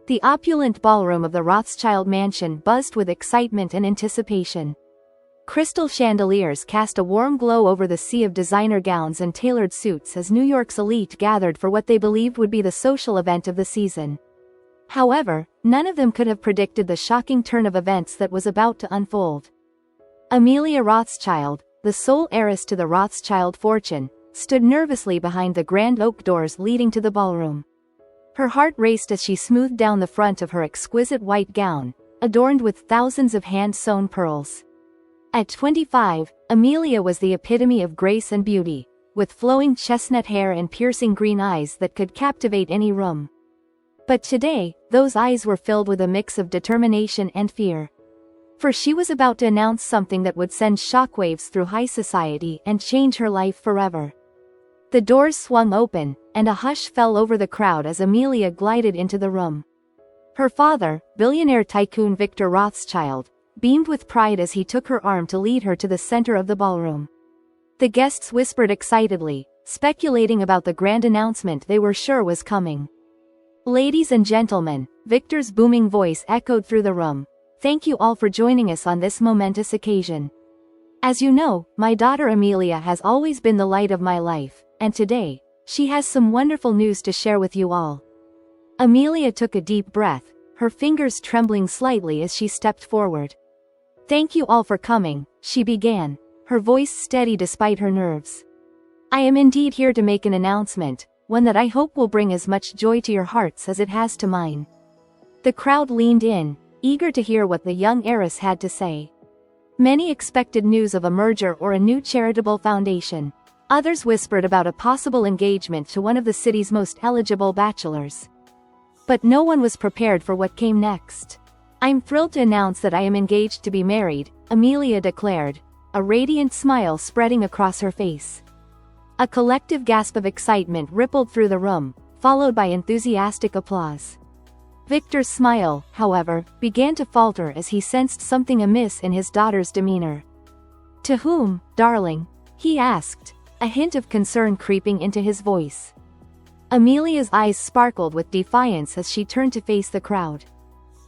The opulent ballroom of the Rothschild mansion buzzed with excitement and anticipation. Crystal chandeliers cast a warm glow over the sea of designer gowns and tailored suits as New York's elite gathered for what they believed would be the social event of the season. However, none of them could have predicted the shocking turn of events that was about to unfold. Amelia Rothschild, the sole heiress to the Rothschild fortune, stood nervously behind the grand oak doors leading to the ballroom. Her heart raced as she smoothed down the front of her exquisite white gown, adorned with thousands of hand-sewn pearls. At 25, Amelia was the epitome of grace and beauty, with flowing chestnut hair and piercing green eyes that could captivate any room. But today, those eyes were filled with a mix of determination and fear. For she was about to announce something that would send shockwaves through high society and change her life forever. The doors swung open, and a hush fell over the crowd as Amelia glided into the room. Her father, billionaire tycoon Victor Rothschild, beamed with pride as he took her arm to lead her to the center of the ballroom. The guests whispered excitedly, speculating about the grand announcement they were sure was coming. "Ladies and gentlemen," Victor's booming voice echoed through the room, "thank you all for joining us on this momentous occasion. As you know, my daughter Amelia has always been the light of my life, and today, she has some wonderful news to share with you all." Amelia took a deep breath, her fingers trembling slightly as she stepped forward. "Thank you all for coming," she began, her voice steady despite her nerves. "I am indeed here to make an announcement, one that I hope will bring as much joy to your hearts as it has to mine." The crowd leaned in, eager to hear what the young heiress had to say. Many expected news of a merger or a new charitable foundation. Others whispered about a possible engagement to one of the city's most eligible bachelors. But no one was prepared for what came next. "I'm thrilled to announce that I am engaged to be married," Amelia declared, a radiant smile spreading across her face. A collective gasp of excitement rippled through the room, followed by enthusiastic applause. Victor's smile, however, began to falter as he sensed something amiss in his daughter's demeanor. "To whom, darling?" he asked, a hint of concern creeping into his voice. Amelia's eyes sparkled with defiance as she turned to face the crowd.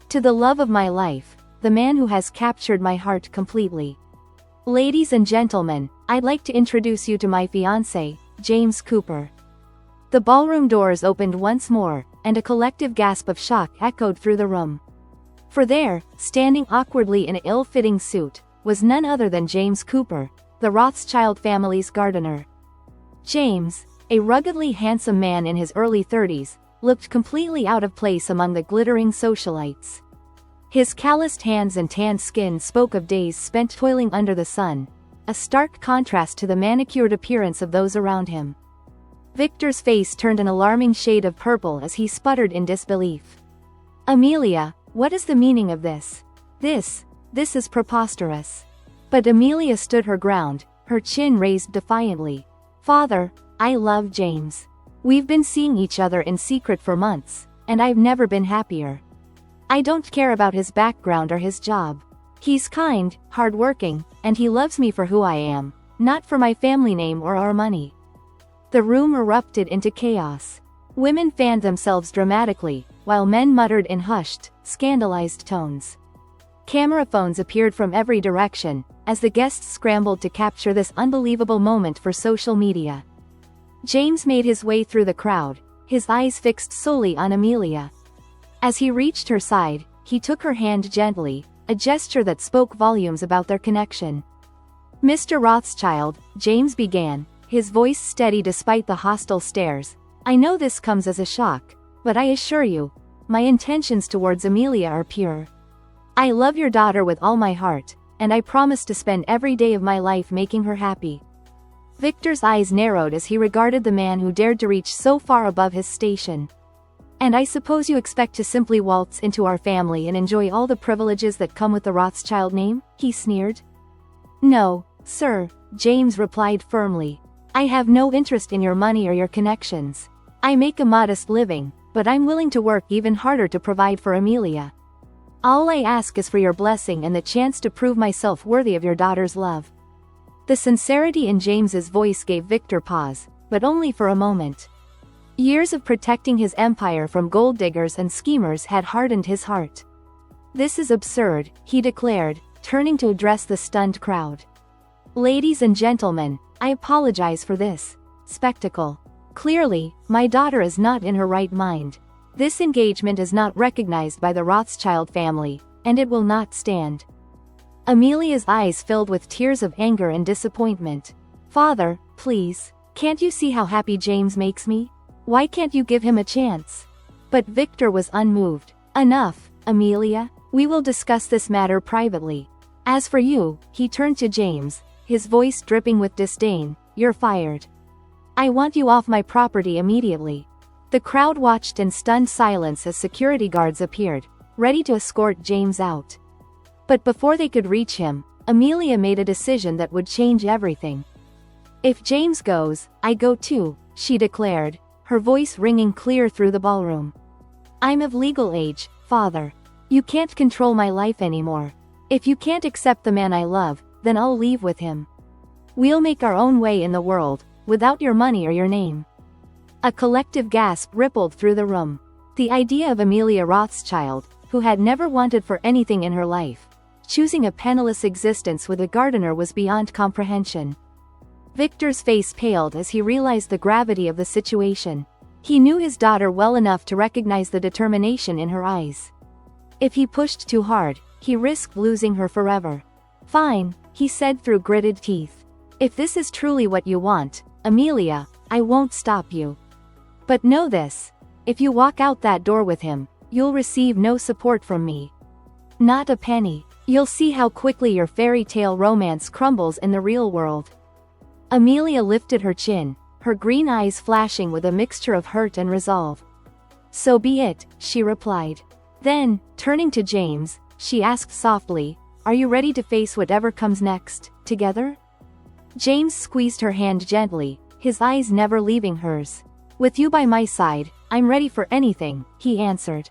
"To the love of my life, the man who has captured my heart completely. Ladies and gentlemen, I'd like to introduce you to my fiancé, James Cooper." The ballroom doors opened once more, and a collective gasp of shock echoed through the room. For there, standing awkwardly in an ill-fitting suit, was none other than James Cooper, the Rothschild family's gardener. James, a ruggedly handsome man in his early 30s, looked completely out of place among the glittering socialites. His calloused hands and tanned skin spoke of days spent toiling under the sun, a stark contrast to the manicured appearance of those around him. Victor's face turned an alarming shade of purple as he sputtered in disbelief. "Amelia, what is the meaning of this? This is preposterous." But Amelia stood her ground, her chin raised defiantly. "Father, I love James. We've been seeing each other in secret for months, and I've never been happier. I don't care about his background or his job. He's kind, hardworking, and he loves me for who I am, not for my family name or our money." The room erupted into chaos. Women fanned themselves dramatically, while men muttered in hushed, scandalized tones. Camera phones appeared from every direction, as the guests scrambled to capture this unbelievable moment for social media. James made his way through the crowd, his eyes fixed solely on Amelia. As he reached her side, he took her hand gently, a gesture that spoke volumes about their connection. "Mr. Rothschild," James began, his voice steady despite the hostile stares, "I know this comes as a shock, but I assure you, my intentions towards Amelia are pure. I love your daughter with all my heart, and I promise to spend every day of my life making her happy." Victor's eyes narrowed as he regarded the man who dared to reach so far above his station. "And I suppose you expect to simply waltz into our family and enjoy all the privileges that come with the Rothschild name?" he sneered. "No, sir," James replied firmly. "I have no interest in your money or your connections. I make a modest living, but I'm willing to work even harder to provide for Amelia. All I ask is for your blessing and the chance to prove myself worthy of your daughter's love." The sincerity in James's voice gave Victor pause, but only for a moment. Years of protecting his empire from gold diggers and schemers had hardened his heart. "This is absurd," he declared, turning to address the stunned crowd. "Ladies and gentlemen, I apologize for this spectacle. Clearly, my daughter is not in her right mind. This engagement is not recognized by the Rothschild family, and it will not stand." Amelia's eyes filled with tears of anger and disappointment. "Father, please, can't you see how happy James makes me? Why can't you give him a chance?" But Victor was unmoved. "Enough, Amelia. We will discuss this matter privately. As for you," he turned to James, his voice dripping with disdain, "you're fired. I want you off my property immediately." The crowd watched in stunned silence as security guards appeared, ready to escort James out. But before they could reach him, Amelia made a decision that would change everything. "If James goes, I go too," she declared, her voice ringing clear through the ballroom. "I'm of legal age, Father. You can't control my life anymore. If you can't accept the man I love, then I'll leave with him. We'll make our own way in the world, without your money or your name." A collective gasp rippled through the room. The idea of Amelia Rothschild, who had never wanted for anything in her life, choosing a penniless existence with a gardener was beyond comprehension. Victor's face paled as he realized the gravity of the situation. He knew his daughter well enough to recognize the determination in her eyes. If he pushed too hard, he risked losing her forever. "Fine," he said through gritted teeth. "If this is truly what you want, Amelia, I won't stop you. But know this. If you walk out that door with him, you'll receive no support from me. Not a penny. You'll see how quickly your fairy tale romance crumbles in the real world." Amelia lifted her chin, her green eyes flashing with a mixture of hurt and resolve. "So be it," she replied. Then, turning to James, she asked softly, "Are you ready to face whatever comes next, together?" James squeezed her hand gently, his eyes never leaving hers. "With you by my side, I'm ready for anything," he answered.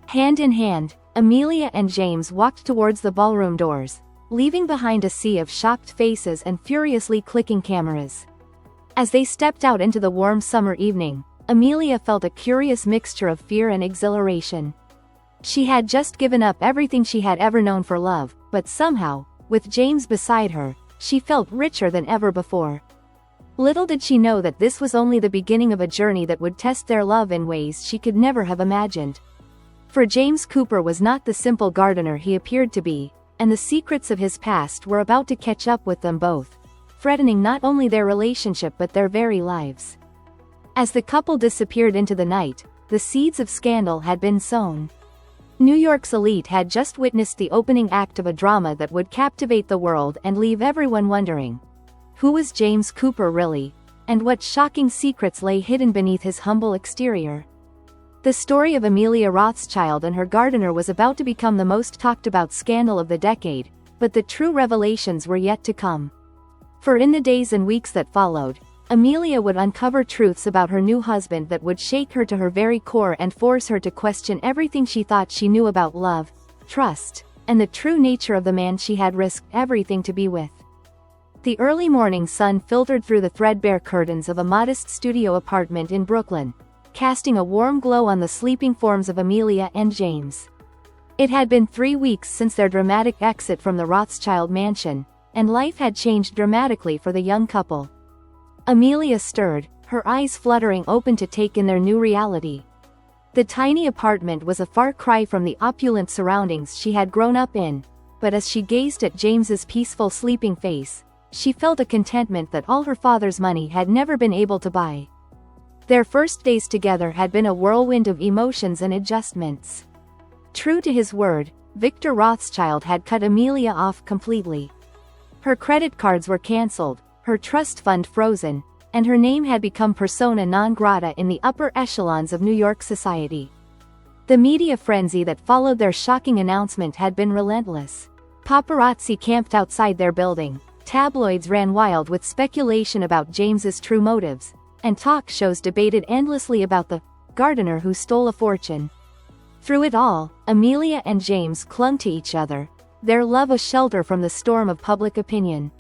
Hand in hand, Amelia and James walked towards the ballroom doors, leaving behind a sea of shocked faces and furiously clicking cameras. As they stepped out into the warm summer evening, Amelia felt a curious mixture of fear and exhilaration. She had just given up everything she had ever known for love, but somehow, with James beside her, she felt richer than ever before. Little did she know that this was only the beginning of a journey that would test their love in ways she could never have imagined. For James Cooper was not the simple gardener he appeared to be, and the secrets of his past were about to catch up with them both, threatening not only their relationship but their very lives. As the couple disappeared into the night, the seeds of scandal had been sown. New York's elite had just witnessed the opening act of a drama that would captivate the world and leave everyone wondering, who was James Cooper really, and what shocking secrets lay hidden beneath his humble exterior? The story of Amelia Rothschild and her gardener was about to become the most talked about scandal of the decade, but the true revelations were yet to come. For in the days and weeks that followed, Amelia would uncover truths about her new husband that would shake her to her very core and force her to question everything she thought she knew about love, trust, and the true nature of the man she had risked everything to be with. The early morning sun filtered through the threadbare curtains of a modest studio apartment in Brooklyn, casting a warm glow on the sleeping forms of Amelia and James. It had been 3 weeks since their dramatic exit from the Rothschild mansion, and life had changed dramatically for the young couple. Amelia stirred, her eyes fluttering open to take in their new reality. The tiny apartment was a far cry from the opulent surroundings she had grown up in, but as she gazed at James's peaceful sleeping face, she felt a contentment that all her father's money had never been able to buy. Their first days together had been a whirlwind of emotions and adjustments. True to his word, Victor Rothschild had cut Amelia off completely. Her credit cards were cancelled, her trust fund frozen, and her name had become persona non grata in the upper echelons of New York society. The media frenzy that followed their shocking announcement had been relentless. Paparazzi camped outside their building, tabloids ran wild with speculation about James's true motives, and talk shows debated endlessly about the gardener who stole a fortune. Through it all, Amelia and James clung to each other, their love a shelter from the storm of public opinion.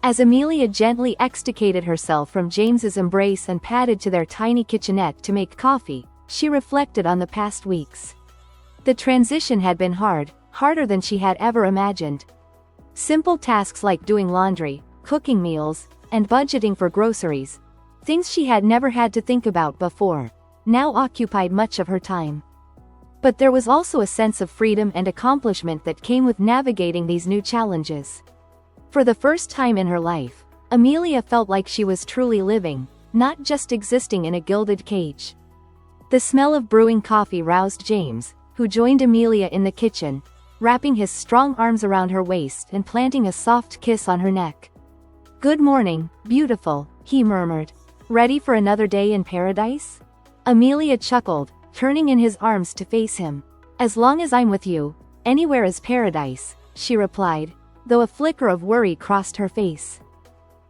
As Amelia gently extricated herself from James's embrace and padded to their tiny kitchenette to make coffee, she reflected on the past weeks. The transition had been hard, harder than she had ever imagined. Simple tasks like doing laundry, cooking meals, and budgeting for groceries, things she had never had to think about before, now occupied much of her time. But there was also a sense of freedom and accomplishment that came with navigating these new challenges. For the first time in her life, Amelia felt like she was truly living, not just existing in a gilded cage. The smell of brewing coffee roused James, who joined Amelia in the kitchen, wrapping his strong arms around her waist and planting a soft kiss on her neck. "Good morning, beautiful," he murmured. "Ready for another day in paradise?" Amelia chuckled, turning in his arms to face him. "As long as I'm with you, anywhere is paradise," she replied, though a flicker of worry crossed her face.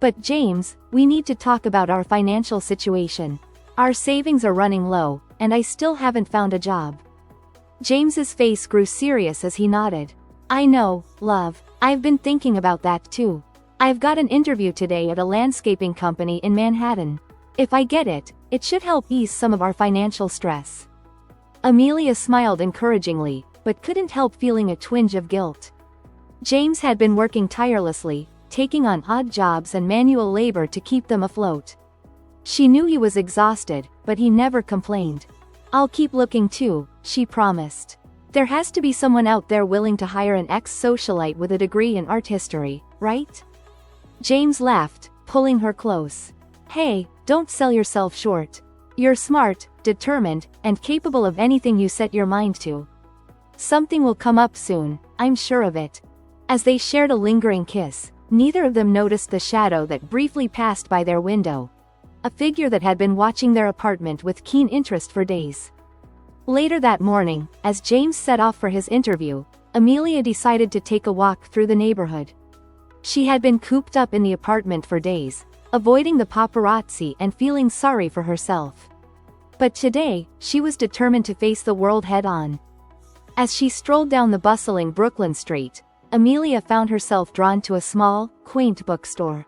"But James, we need to talk about our financial situation. Our savings are running low, and I still haven't found a job." James's face grew serious as he nodded. "I know, love, I've been thinking about that too. I've got an interview today at a landscaping company in Manhattan. If I get it, it should help ease some of our financial stress." Amelia smiled encouragingly, but couldn't help feeling a twinge of guilt. James had been working tirelessly, taking on odd jobs and manual labor to keep them afloat. She knew he was exhausted, but he never complained. "I'll keep looking too," she promised. "There has to be someone out there willing to hire an ex-socialite with a degree in art history, right?" James laughed, pulling her close. "Hey, don't sell yourself short. You're smart, determined, and capable of anything you set your mind to. Something will come up soon, I'm sure of it." As they shared a lingering kiss, neither of them noticed the shadow that briefly passed by their window. A figure that had been watching their apartment with keen interest for days. Later that morning, as James set off for his interview, Amelia decided to take a walk through the neighborhood. She had been cooped up in the apartment for days, avoiding the paparazzi and feeling sorry for herself. But today, she was determined to face the world head-on. As she strolled down the bustling Brooklyn street, Amelia found herself drawn to a small, quaint bookstore.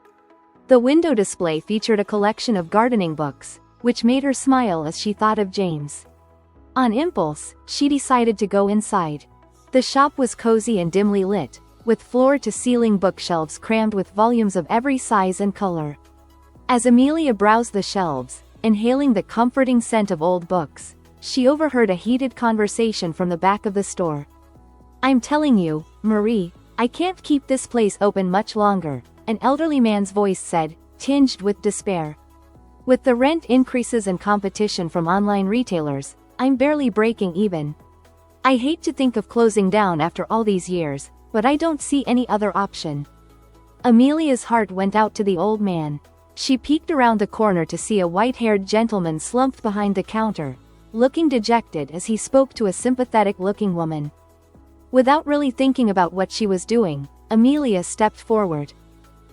The window display featured a collection of gardening books, which made her smile as she thought of James. On impulse, she decided to go inside. The shop was cozy and dimly lit, with floor-to-ceiling bookshelves crammed with volumes of every size and color. As Amelia browsed the shelves, inhaling the comforting scent of old books, she overheard a heated conversation from the back of the store. "I'm telling you, Marie, I can't keep this place open much longer," an elderly man's voice said, tinged with despair. "With the rent increases and competition from online retailers, I'm barely breaking even. I hate to think of closing down after all these years, but I don't see any other option." Amelia's heart went out to the old man. She peeked around the corner to see a white-haired gentleman slumped behind the counter, looking dejected as he spoke to a sympathetic-looking woman. Without really thinking about what she was doing, Amelia stepped forward.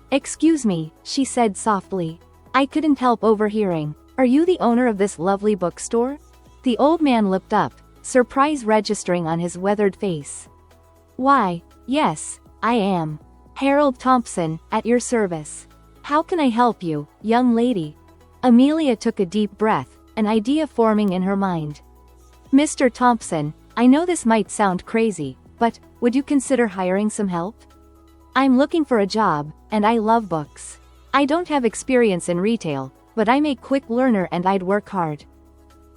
"Excuse me," she said softly. "I couldn't help overhearing. Are you the owner of this lovely bookstore?" The old man looked up, surprise registering on his weathered face. "Why, yes, I am. Harold Thompson, at your service. How can I help you, young lady?" Amelia took a deep breath, an idea forming in her mind. "Mr. Thompson, I know this might sound crazy, but would you consider hiring some help? I'm looking for a job, and I love books. I don't have experience in retail, but I'm a quick learner and I'd work hard."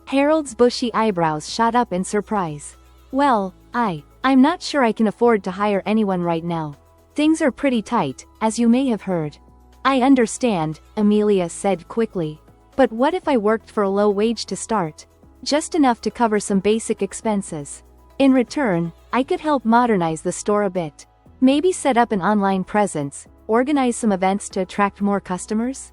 Harold's bushy eyebrows shot up in surprise. "Well, I'm not sure I can afford to hire anyone right now. Things are pretty tight, as you may have heard." "I understand," Amelia said quickly. "But what if I worked for a low wage to start? Just enough to cover some basic expenses. In return, I could help modernize the store a bit. Maybe set up an online presence, organize some events to attract more customers.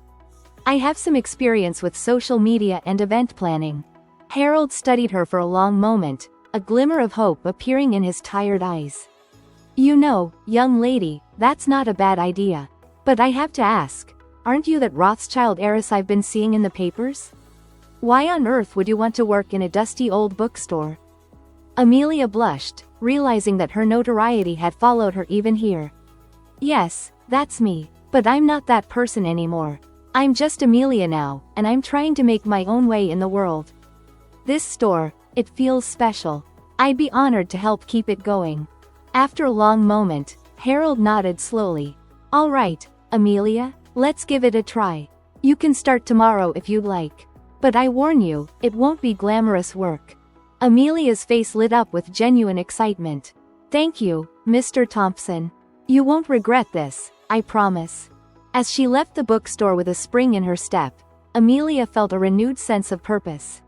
I have some experience with social media and event planning." Harold studied her for a long moment, a glimmer of hope appearing in his tired eyes. "You know, young lady, that's not a bad idea. But I have to ask, aren't you that Rothschild heiress I've been seeing in the papers? Why on earth would you want to work in a dusty old bookstore?" Amelia blushed, realizing that her notoriety had followed her even here. "Yes, that's me. But I'm not that person anymore. I'm just Amelia now, and I'm trying to make my own way in the world. This store, it feels special. I'd be honored to help keep it going." After a long moment, Harold nodded slowly. "All right, Amelia, let's give it a try. You can start tomorrow if you'd like. But I warn you, it won't be glamorous work." Amelia's face lit up with genuine excitement. "Thank you, Mr. Thompson. You won't regret this, I promise." As she left the bookstore with a spring in her step, Amelia felt a renewed sense of purpose.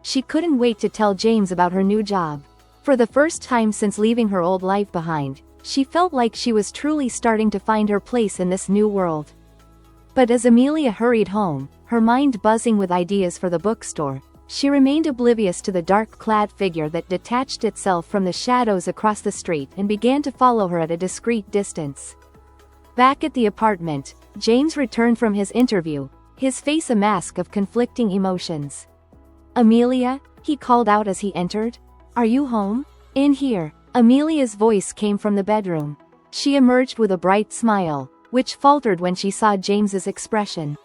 She couldn't wait to tell James about her new job. For the first time since leaving her old life behind, she felt like she was truly starting to find her place in this new world. But as Amelia hurried home, her mind buzzing with ideas for the bookstore, she remained oblivious to the dark-clad figure that detached itself from the shadows across the street and began to follow her at a discreet distance. Back at the apartment, James returned from his interview, his face a mask of conflicting emotions. "Amelia," he called out as he entered. "Are you home?" "In here." Amelia's voice came from the bedroom. She emerged with a bright smile, which faltered when she saw James's expression.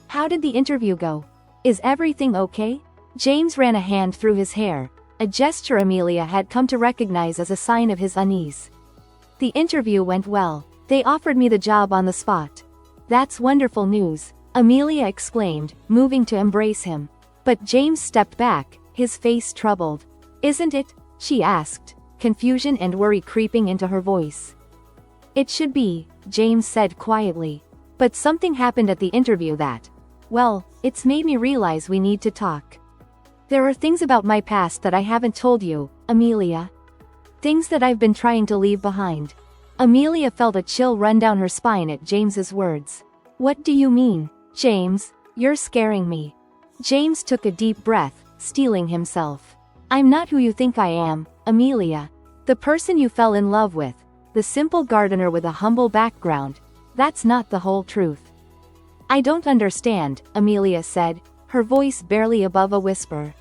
"How did the interview go? Is everything okay?" James ran a hand through his hair, a gesture Amelia had come to recognize as a sign of his unease. "The interview went well. They offered me the job on the spot." "That's wonderful news," Amelia exclaimed, moving to embrace him. But James stepped back, his face troubled. "Isn't it?" she asked, confusion and worry creeping into her voice. "It should be," James said quietly. "But something happened at the interview that, well, it's made me realize we need to talk. There are things about my past that I haven't told you, Amelia. Things that I've been trying to leave behind." Amelia felt a chill run down her spine at James's words. "What do you mean, James? You're scaring me." James took a deep breath, steeling himself. "I'm not who you think I am, Amelia. The person you fell in love with, the simple gardener with a humble background, that's not the whole truth." "I don't understand," Amelia said, her voice barely above a whisper.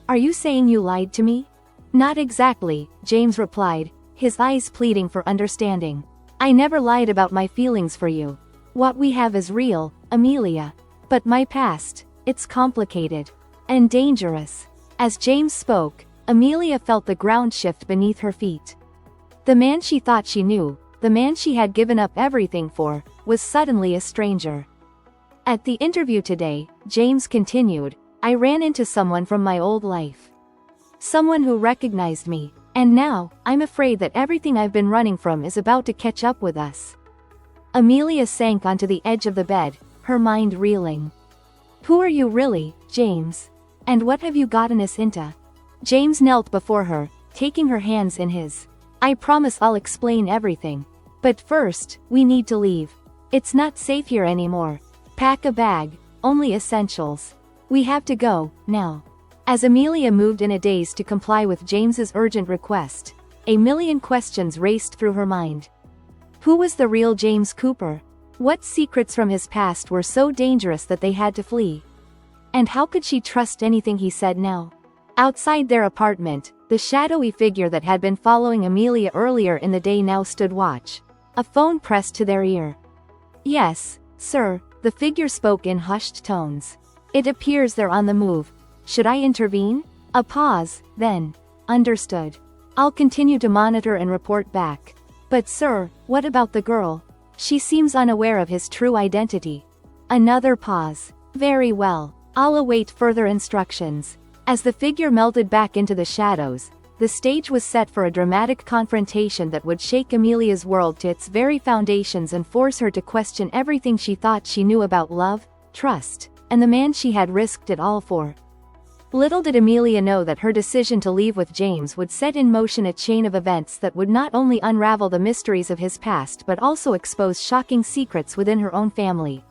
"Are you saying you lied to me?" "Not exactly," James replied, his eyes pleading for understanding. "I never lied about my feelings for you. What we have is real, Amelia. But my past, it's complicated. And dangerous." As James spoke, Amelia felt the ground shift beneath her feet. The man she thought she knew, the man she had given up everything for, was suddenly a stranger. "At the interview today," James continued, "I ran into someone from my old life. Someone who recognized me, and now, I'm afraid that everything I've been running from is about to catch up with us." Amelia sank onto the edge of the bed, her mind reeling. "Who are you really, James? And what have you gotten us into?" James knelt before her, taking her hands in his. "I promise I'll explain everything. But first, we need to leave. It's not safe here anymore. Pack a bag, only essentials. We have to go, now." As Amelia moved in a daze to comply with James's urgent request, a million questions raced through her mind. Who was the real James Cooper? What secrets from his past were so dangerous that they had to flee? And how could she trust anything he said now? Outside their apartment, the shadowy figure that had been following Amelia earlier in the day now stood watch, a phone pressed to their ear. "Yes, sir," the figure spoke in hushed tones. "It appears they're on the move. Should I intervene?" A pause, then, "Understood. I'll continue to monitor and report back. But sir, what about the girl? She seems unaware of his true identity." Another pause. "Very well. I'll await further instructions." As the figure melted back into the shadows, the stage was set for a dramatic confrontation that would shake Amelia's world to its very foundations and force her to question everything she thought she knew about love, trust, and the man she had risked it all for. Little did Amelia know that her decision to leave with James would set in motion a chain of events that would not only unravel the mysteries of his past but also expose shocking secrets within her own family.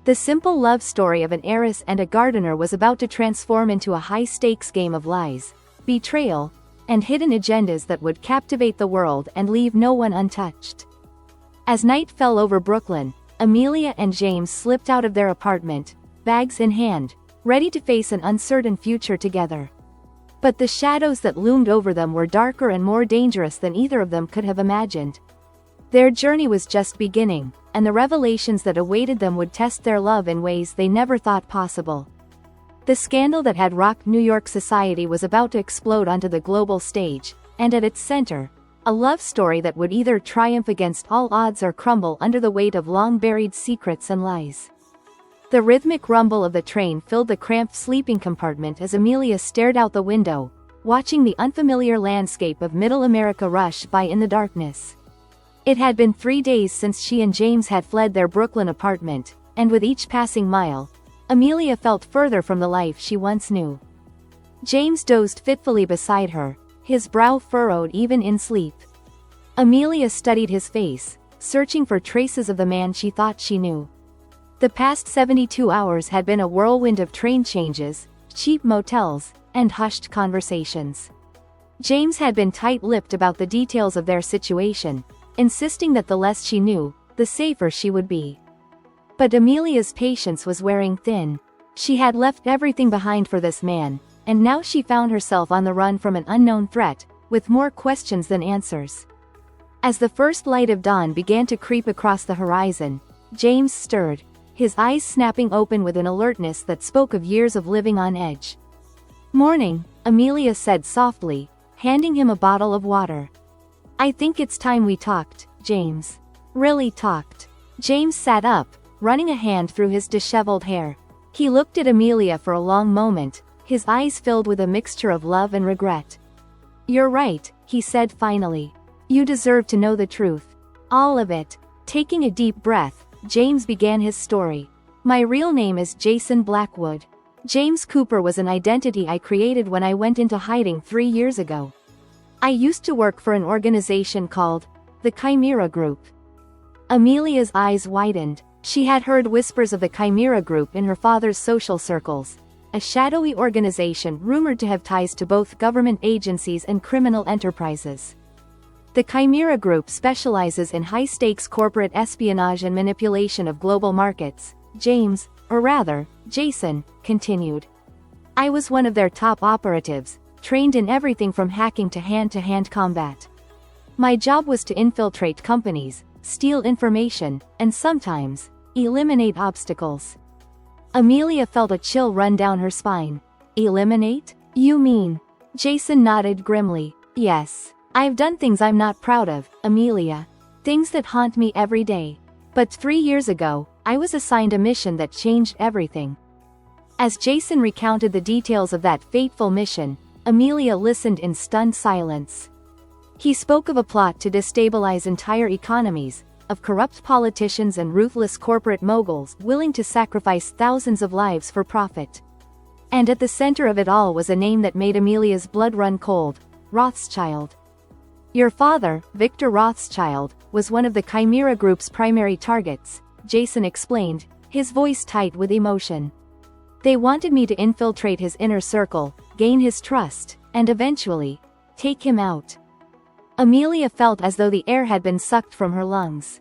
The simple love story of an heiress and a gardener was about to transform into a high-stakes game of lies, betrayal, and hidden agendas that would captivate the world and leave no one untouched. As night fell over Brooklyn, Amelia and James slipped out of their apartment, bags in hand, ready to face an uncertain future together. But the shadows that loomed over them were darker and more dangerous than either of them could have imagined. Their journey was just beginning, and the revelations that awaited them would test their love in ways they never thought possible. The scandal that had rocked New York society was about to explode onto the global stage, and at its center, a love story that would either triumph against all odds or crumble under the weight of long-buried secrets and lies. The rhythmic rumble of the train filled the cramped sleeping compartment as Amelia stared out the window, watching the unfamiliar landscape of Middle America rush by in the darkness. It had been 3 days since she and James had fled their Brooklyn apartment, and with each passing mile, Amelia felt further from the life she once knew. James dozed fitfully beside her, his brow furrowed even in sleep. Amelia studied his face, searching for traces of the man she thought she knew. The past 72 hours had been a whirlwind of train changes, cheap motels, and hushed conversations. James had been tight-lipped about the details of their situation, insisting that the less she knew, the safer she would be. But Amelia's patience was wearing thin. She had left everything behind for this man, and now she found herself on the run from an unknown threat, with more questions than answers. As the first light of dawn began to creep across the horizon, James stirred, his eyes snapping open with an alertness that spoke of years of living on edge. "Morning," Amelia said softly, handing him a bottle of water. "I think it's time we talked, James." "Really talked?" James sat up, running a hand through his disheveled hair. He looked at Amelia for a long moment, his eyes filled with a mixture of love and regret. "You're right," he said finally. "You deserve to know the truth. All of it." Taking a deep breath, James began his story. "My real name is Jason Blackwood. James Cooper was an identity I created when I went into hiding 3 years ago. I used to work for an organization called the Chimera Group." Amelia's eyes widened. She had heard whispers of the Chimera Group in her father's social circles, a shadowy organization rumored to have ties to both government agencies and criminal enterprises. The Chimera Group specializes in high-stakes corporate espionage and manipulation of global markets, James, or rather, Jason, continued. "I was one of their top operatives, trained in everything from hacking to hand-to-hand combat. My job was to infiltrate companies, steal information, and sometimes, eliminate obstacles." Amelia felt a chill run down her spine. "Eliminate? You mean?" Jason nodded grimly. "Yes. I've done things I'm not proud of, Amelia. Things that haunt me every day. But 3 years ago, I was assigned a mission that changed everything." As Jason recounted the details of that fateful mission, Amelia listened in stunned silence. He spoke of a plot to destabilize entire economies, of corrupt politicians and ruthless corporate moguls willing to sacrifice thousands of lives for profit. And at the center of it all was a name that made Amelia's blood run cold: Rothschild. "Your father, Victor Rothschild, was one of the Chimera Group's primary targets," Jason explained, his voice tight with emotion. "They wanted me to infiltrate his inner circle, gain his trust, and eventually, take him out." Amelia felt as though the air had been sucked from her lungs.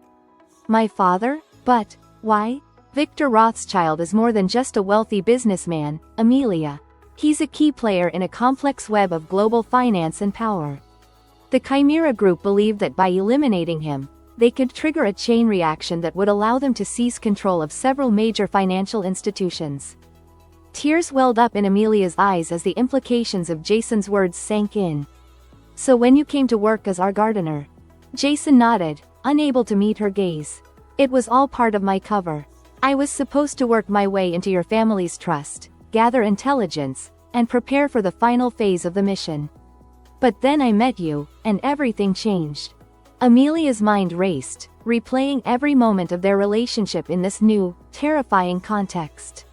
"My father? But, why?" "Victor Rothschild is more than just a wealthy businessman, Amelia. He's a key player in a complex web of global finance and power. The Chimera Group believed that by eliminating him, they could trigger a chain reaction that would allow them to seize control of several major financial institutions." Tears welled up in Amelia's eyes as the implications of Jason's words sank in. "So when you came to work as our gardener?" Jason nodded, unable to meet her gaze. "It was all part of my cover. I was supposed to work my way into your family's trust, gather intelligence, and prepare for the final phase of the mission. But then I met you, and everything changed." Amelia's mind raced, replaying every moment of their relationship in this new, terrifying context.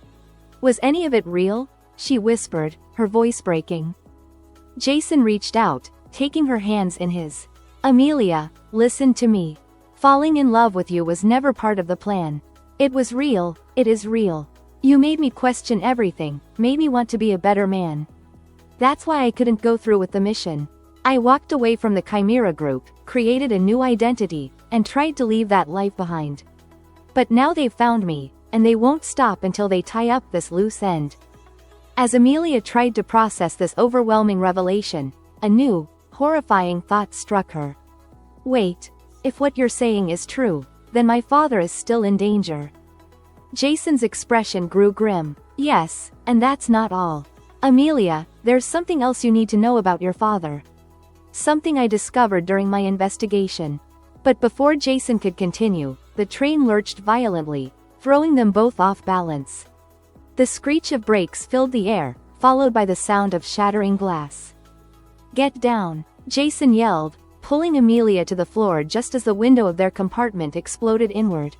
"Was any of it real?" she whispered, her voice breaking. Jason reached out, taking her hands in his. "Amelia, listen to me. Falling in love with you was never part of the plan. It was real, it is real. You made me question everything, made me want to be a better man. That's why I couldn't go through with the mission. I walked away from the Chimera Group, created a new identity, and tried to leave that life behind. But now they've found me, and they won't stop until they tie up this loose end." As Amelia tried to process this overwhelming revelation, a new, horrifying thought struck her. "Wait. If what you're saying is true, then my father is still in danger. Jason's expression grew grim. Yes, and that's not all. Amelia, there's something else you need to know about your father. Something I discovered during my investigation. But before Jason could continue, the train lurched violently, throwing them both off balance. The screech of brakes filled the air, followed by the sound of shattering glass. Get down, Jason yelled, pulling Amelia to the floor just as the window of their compartment exploded inward.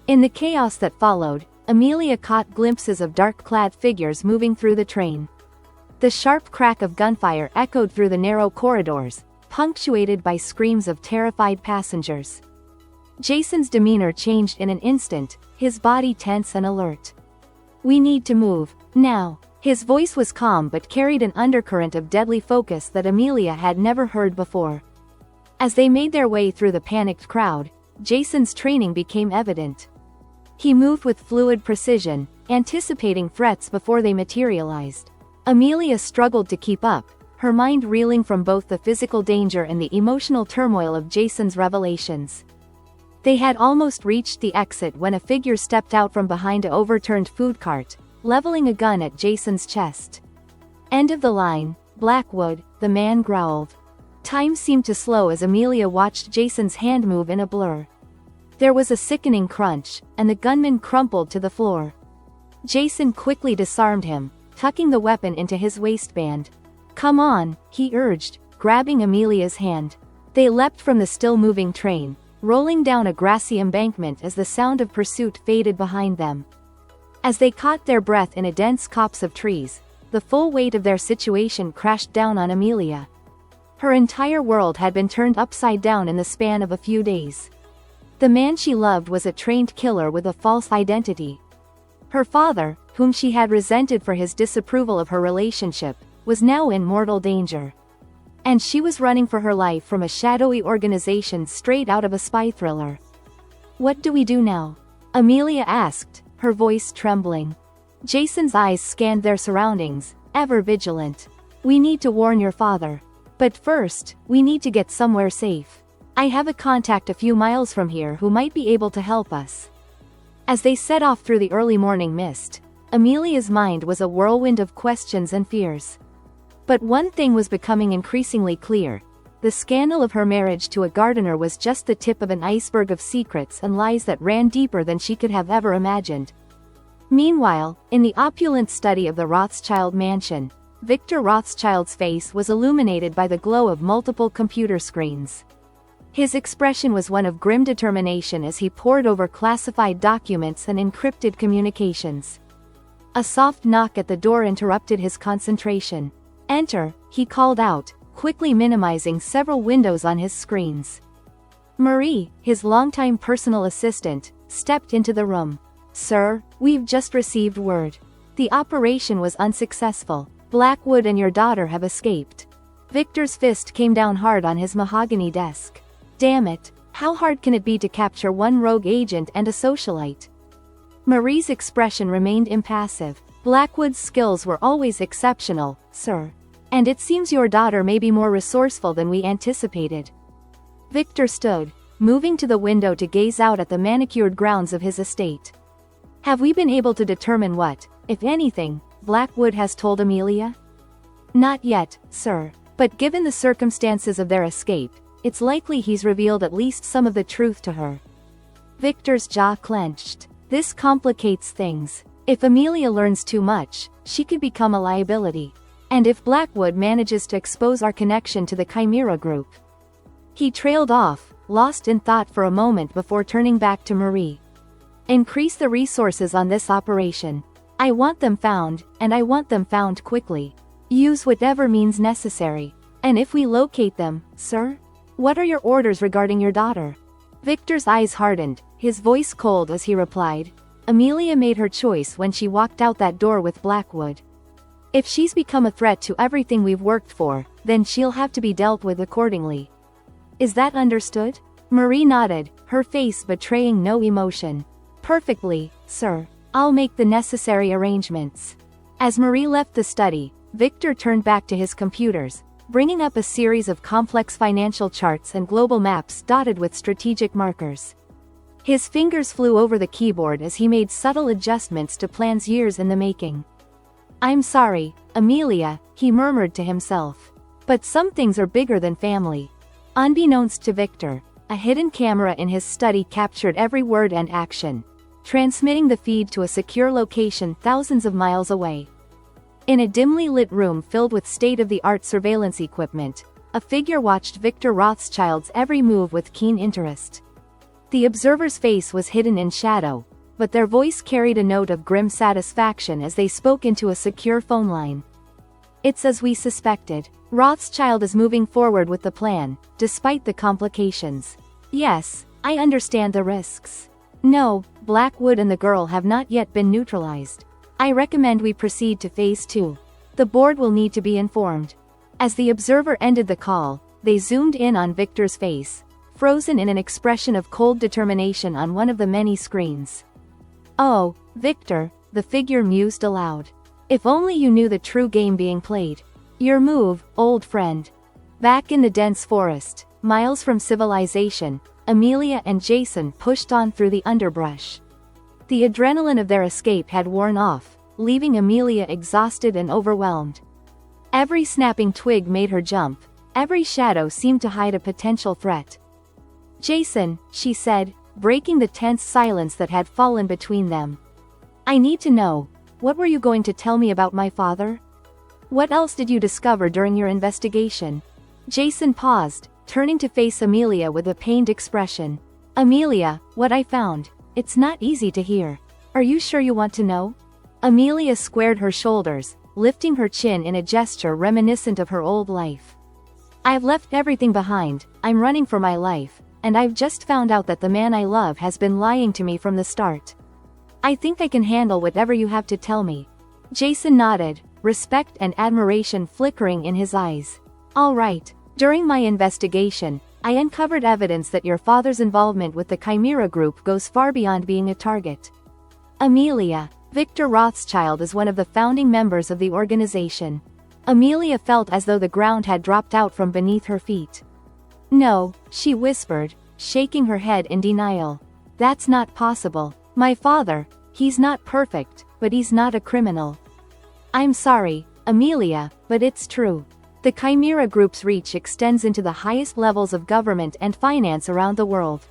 In the chaos that followed, Amelia caught glimpses of dark-clad figures moving through the train. The sharp crack of gunfire echoed through the narrow corridors, punctuated by screams of terrified passengers. Jason's demeanor changed in an instant, his body tense and alert. We need to move, now. His voice was calm but carried an undercurrent of deadly focus that Amelia had never heard before. As they made their way through the panicked crowd, Jason's training became evident. He moved with fluid precision, anticipating threats before they materialized. Amelia struggled to keep up, her mind reeling from both the physical danger and the emotional turmoil of Jason's revelations. They had almost reached the exit when a figure stepped out from behind an overturned food cart, leveling a gun at Jason's chest. End of the line, Blackwood, the man growled. Time seemed to slow as Amelia watched Jason's hand move in a blur. There was a sickening crunch, and the gunman crumpled to the floor. Jason quickly disarmed him, tucking the weapon into his waistband. Come on, he urged, grabbing Amelia's hand. They leapt from the still-moving train, rolling down a grassy embankment as the sound of pursuit faded behind them. As they caught their breath in a dense copse of trees, the full weight of their situation crashed down on Amelia. Her entire world had been turned upside down in the span of a few days. The man she loved was a trained killer with a false identity. Her father, whom she had resented for his disapproval of her relationship, was now in mortal danger. And she was running for her life from a shadowy organization straight out of a spy thriller. What do we do now? Amelia asked, her voice trembling. Jason's eyes scanned their surroundings, ever vigilant. We need to warn your father. But first, we need to get somewhere safe. I have a contact a few miles from here who might be able to help us. As they set off through the early morning mist, Amelia's mind was a whirlwind of questions and fears. But one thing was becoming increasingly clear. The scandal of her marriage to a gardener was just the tip of an iceberg of secrets and lies that ran deeper than she could have ever imagined. Meanwhile, in the opulent study of the Rothschild mansion, Victor Rothschild's face was illuminated by the glow of multiple computer screens. His expression was one of grim determination as he pored over classified documents and encrypted communications. A soft knock at the door interrupted his concentration. Enter, he called out, quickly minimizing several windows on his screens. Marie, his longtime personal assistant, stepped into the room. Sir, we've just received word. The operation was unsuccessful. Blackwood and your daughter have escaped. Victor's fist came down hard on his mahogany desk. Damn it, how hard can it be to capture one rogue agent and a socialite? Marie's expression remained impassive. Blackwood's skills were always exceptional, sir. And it seems your daughter may be more resourceful than we anticipated. Victor stood, moving to the window to gaze out at the manicured grounds of his estate. Have we been able to determine what, if anything, Blackwood has told Amelia? Not yet, sir. But given the circumstances of their escape, it's likely he's revealed at least some of the truth to her. Victor's jaw clenched. This complicates things. If Amelia learns too much, she could become a liability. And if Blackwood manages to expose our connection to the Chimera Group. He trailed off, lost in thought for a moment before turning back to Marie. Increase the resources on this operation. I want them found, and I want them found quickly. Use whatever means necessary. And if we locate them, sir? What are your orders regarding your daughter? Victor's eyes hardened, his voice cold as he replied. Amelia made her choice when she walked out that door with Blackwood. If she's become a threat to everything we've worked for, then she'll have to be dealt with accordingly. Is that understood? Marie nodded, her face betraying no emotion. Perfectly, sir. I'll make the necessary arrangements. As Marie left the study, Victor turned back to his computers, bringing up a series of complex financial charts and global maps dotted with strategic markers. His fingers flew over the keyboard as he made subtle adjustments to plans years in the making. "I'm sorry, Amelia," he murmured to himself. "But some things are bigger than family." Unbeknownst to Victor, a hidden camera in his study captured every word and action, transmitting the feed to a secure location thousands of miles away. In a dimly lit room filled with state-of-the-art surveillance equipment, a figure watched Victor Rothschild's every move with keen interest. The observer's face was hidden in shadow, but their voice carried a note of grim satisfaction as they spoke into a secure phone line. "It's as we suspected. Rothschild is moving forward with the plan, despite the complications. Yes, I understand the risks. No, Blackwood and the girl have not yet been neutralized. I recommend we proceed to phase 2. The board will need to be informed." As the observer ended the call, they zoomed in on Victor's face, frozen in an expression of cold determination on one of the many screens. "Oh, Victor," the figure mused aloud. "If only you knew the true game being played. Your move, old friend." Back in the dense forest, miles from civilization, Amelia and Jason pushed on through the underbrush. The adrenaline of their escape had worn off, leaving Amelia exhausted and overwhelmed. Every snapping twig made her jump, every shadow seemed to hide a potential threat. "Jason," she said, breaking the tense silence that had fallen between them. "I need to know, what were you going to tell me about my father? What else did you discover during your investigation?" Jason paused, turning to face Amelia with a pained expression. "Amelia, what I found, it's not easy to hear. Are you sure you want to know?" Amelia squared her shoulders, lifting her chin in a gesture reminiscent of her old life. "I've left everything behind, I'm running for my life, and I've just found out that the man I love has been lying to me from the start. I think I can handle whatever you have to tell me." Jason nodded, respect and admiration flickering in his eyes. "All right. During my investigation, I uncovered evidence that your father's involvement with the Chimera Group goes far beyond being a target. Amelia, Victor Rothschild is one of the founding members of the organization." Amelia felt as though the ground had dropped out from beneath her feet. "No," she whispered, shaking her head in denial. "That's not possible. My father, he's not perfect, but he's not a criminal." "I'm sorry, Amelia, but it's true. The Chimera Group's reach extends into the highest levels of government and finance around the world.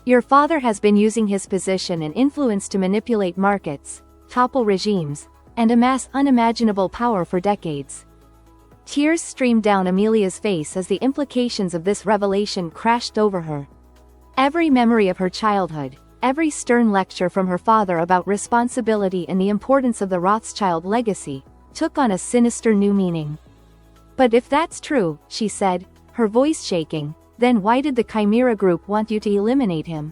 Your father has been using his position and influence to manipulate markets, topple regimes, and amass unimaginable power for decades." Tears streamed down Amelia's face as the implications of this revelation crashed over her. Every memory of her childhood, every stern lecture from her father about responsibility and the importance of the Rothschild legacy, took on a sinister new meaning. "But if that's true," she said, her voice shaking, "then why did the Chimera Group want you to eliminate him?"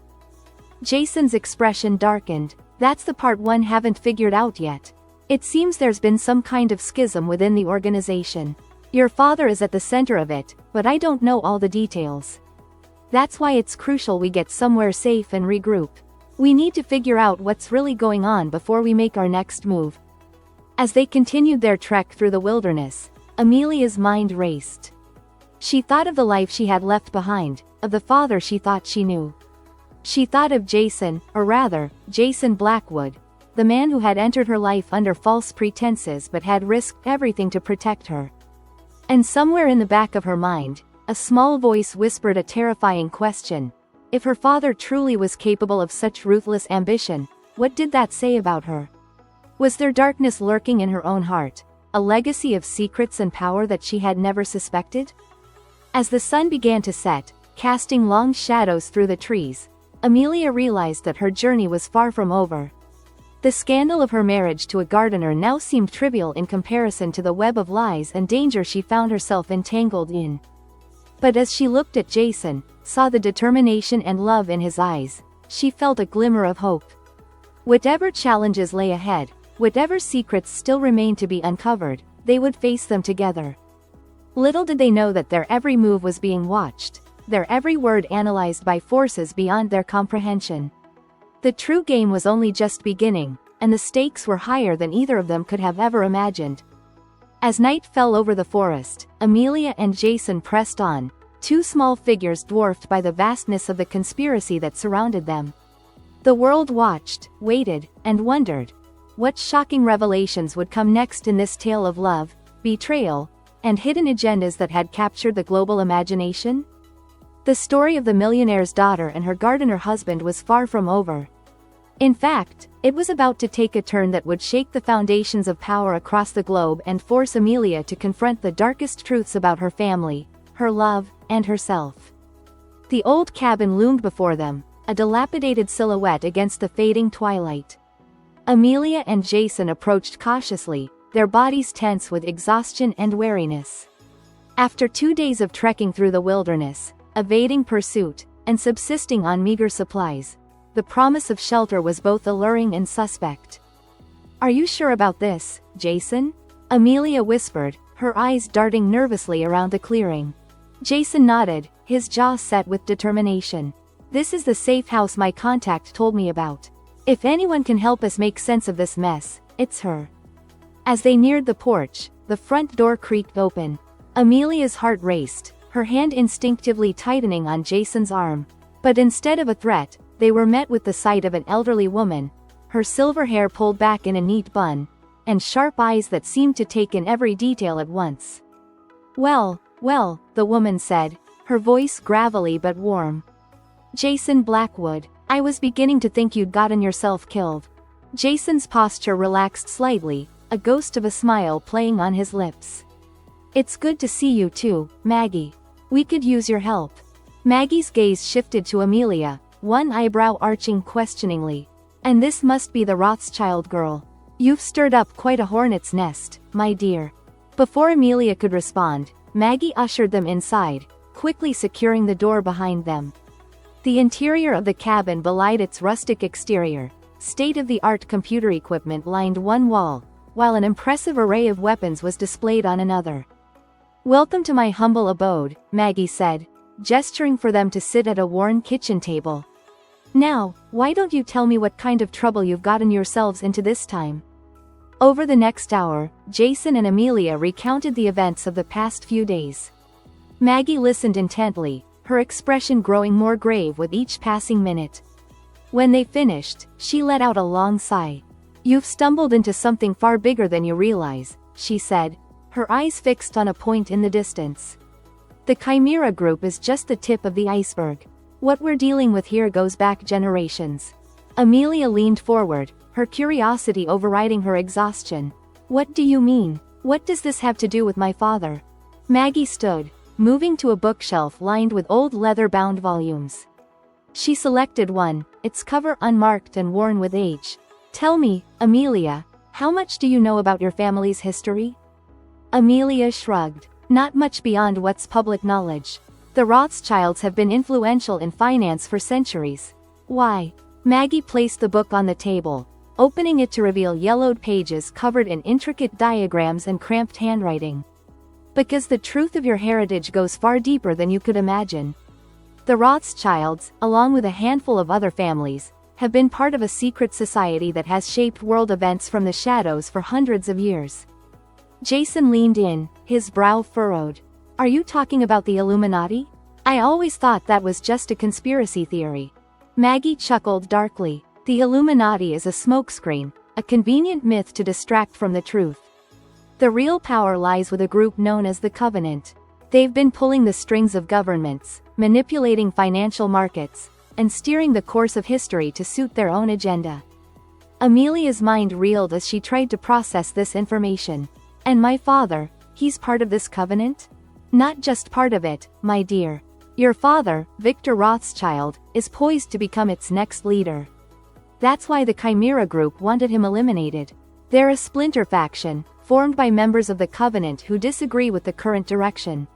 Jason's expression darkened. "That's the part one haven't figured out yet. It seems there's been some kind of schism within the organization. Your father is at the center of it, but I don't know all the details. That's why it's crucial we get somewhere safe and regroup. We need to figure out what's really going on before we make our next move." As they continued their trek through the wilderness, Amelia's mind raced. She thought of the life she had left behind, of the father she thought she knew. She thought of Jason, or rather, Jason Blackwood, the man who had entered her life under false pretenses but had risked everything to protect her. And somewhere in the back of her mind, a small voice whispered a terrifying question. If her father truly was capable of such ruthless ambition, what did that say about her? Was there darkness lurking in her own heart, a legacy of secrets and power that she had never suspected? As the sun began to set, casting long shadows through the trees, Amelia realized that her journey was far from over. The scandal of her marriage to a gardener now seemed trivial in comparison to the web of lies and danger she found herself entangled in. But as she looked at Jason, saw the determination and love in his eyes, she felt a glimmer of hope. Whatever challenges lay ahead, whatever secrets still remained to be uncovered, they would face them together. Little did they know that their every move was being watched, their every word analyzed by forces beyond their comprehension. The true game was only just beginning, and the stakes were higher than either of them could have ever imagined. As night fell over the forest, Amelia and Jason pressed on, two small figures dwarfed by the vastness of the conspiracy that surrounded them. The world watched, waited, and wondered. What shocking revelations would come next in this tale of love, betrayal, and hidden agendas that had captured the global imagination? The story of the millionaire's daughter and her gardener husband was far from over. In fact, it was about to take a turn that would shake the foundations of power across the globe and force Amelia to confront the darkest truths about her family, her love, and herself. The old cabin loomed before them, a dilapidated silhouette against the fading twilight. Amelia and Jason approached cautiously, their bodies tense with exhaustion and weariness. After 2 days of trekking through the wilderness, evading pursuit, and subsisting on meager supplies, the promise of shelter was both alluring and suspect. "Are you sure about this, Jason?" Amelia whispered, her eyes darting nervously around the clearing. Jason nodded, his jaw set with determination. "This is the safe house my contact told me about. If anyone can help us make sense of this mess, it's her." As they neared the porch, the front door creaked open. Amelia's heart raced, her hand instinctively tightening on Jason's arm. But instead of a threat, they were met with the sight of an elderly woman, her silver hair pulled back in a neat bun, and sharp eyes that seemed to take in every detail at once. Well, the woman said, her voice gravelly but warm. "Jason Blackwood, I was beginning to think you'd gotten yourself killed." Jason's posture relaxed slightly, a ghost of a smile playing on his lips. "It's good to see you too, Maggie. We could use your help." Maggie's gaze shifted to Amelia, one eyebrow arching questioningly. "And this must be the Rothschild girl. You've stirred up quite a hornet's nest, my dear." Before Amelia could respond, Maggie ushered them inside, quickly securing the door behind them. The interior of the cabin belied its rustic exterior. State-of-the-art computer equipment lined one wall, while an impressive array of weapons was displayed on another. "Welcome to my humble abode," Maggie said, gesturing for them to sit at a worn kitchen table. "Now, why don't you tell me what kind of trouble you've gotten yourselves into this time?" Over the next hour, Jason and Amelia recounted the events of the past few days. Maggie listened intently, her expression growing more grave with each passing minute. When they finished, she let out a long sigh. "You've stumbled into something far bigger than you realize," she said, her eyes fixed on a point in the distance. "The Chimera Group is just the tip of the iceberg. What we're dealing with here goes back generations." Amelia leaned forward, her curiosity overriding her exhaustion. "What do you mean? What does this have to do with my father?" Maggie stood, moving to a bookshelf lined with old leather-bound volumes. She selected one, its cover unmarked and worn with age. "Tell me, Amelia, how much do you know about your family's history?" Amelia shrugged. "Not much beyond what's public knowledge. The Rothschilds have been influential in finance for centuries." "Why?" Maggie placed the book on the table, opening it to reveal yellowed pages covered in intricate diagrams and cramped handwriting. "Because the truth of your heritage goes far deeper than you could imagine. The Rothschilds, along with a handful of other families, have been part of a secret society that has shaped world events from the shadows for hundreds of years." Jason leaned in, his brow furrowed. "Are you talking about the Illuminati? I always thought that was just a conspiracy theory." Maggie chuckled darkly. "The Illuminati is a smokescreen, a convenient myth to distract from the truth. The real power lies with a group known as the Covenant. They've been pulling the strings of governments, manipulating financial markets, and steering the course of history to suit their own agenda." Amelia's mind reeled as she tried to process this information. "And my father, he's part of this covenant?" "Not just part of it, my dear. Your father, Victor Rothschild, is poised to become its next leader. That's why the Chimera Group wanted him eliminated. They're a splinter faction, formed by members of the Covenant who disagree with the current direction."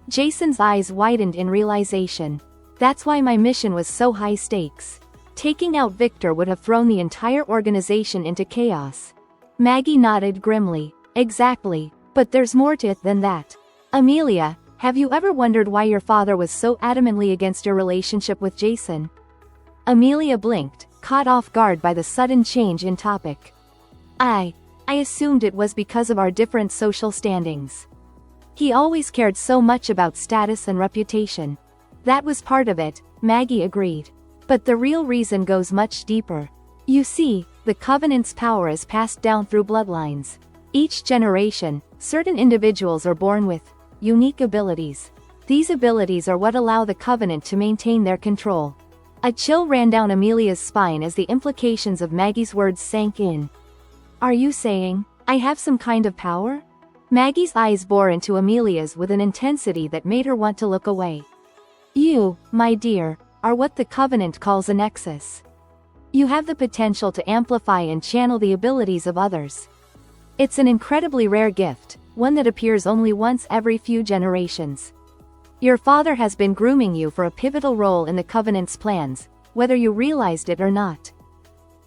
Jason's eyes widened in realization. "That's why my mission was so high stakes. Taking out Victor would have thrown the entire organization into chaos." Maggie nodded grimly. "Exactly, but there's more to it than that. Amelia, have you ever wondered why your father was so adamantly against your relationship with Jason?" Amelia blinked, caught off guard by the sudden change in topic. I assumed it was because of our different social standings. He always cared so much about status and reputation." "That was part of it," Maggie agreed. But the real reason goes much deeper. You see, the covenant's power is passed down through bloodlines. Each generation, certain individuals are born with unique abilities. These abilities are what allow the covenant to maintain their control. A chill ran down Amelia's spine as the implications of Maggie's words sank in. Are you saying, I have some kind of power? Maggie's eyes bore into Amelia's with an intensity that made her want to look away. You, my dear, are what the covenant calls a nexus. You have the potential to amplify and channel the abilities of others. It's an incredibly rare gift, one that appears only once every few generations. Your father has been grooming you for a pivotal role in the covenant's plans, whether you realized it or not.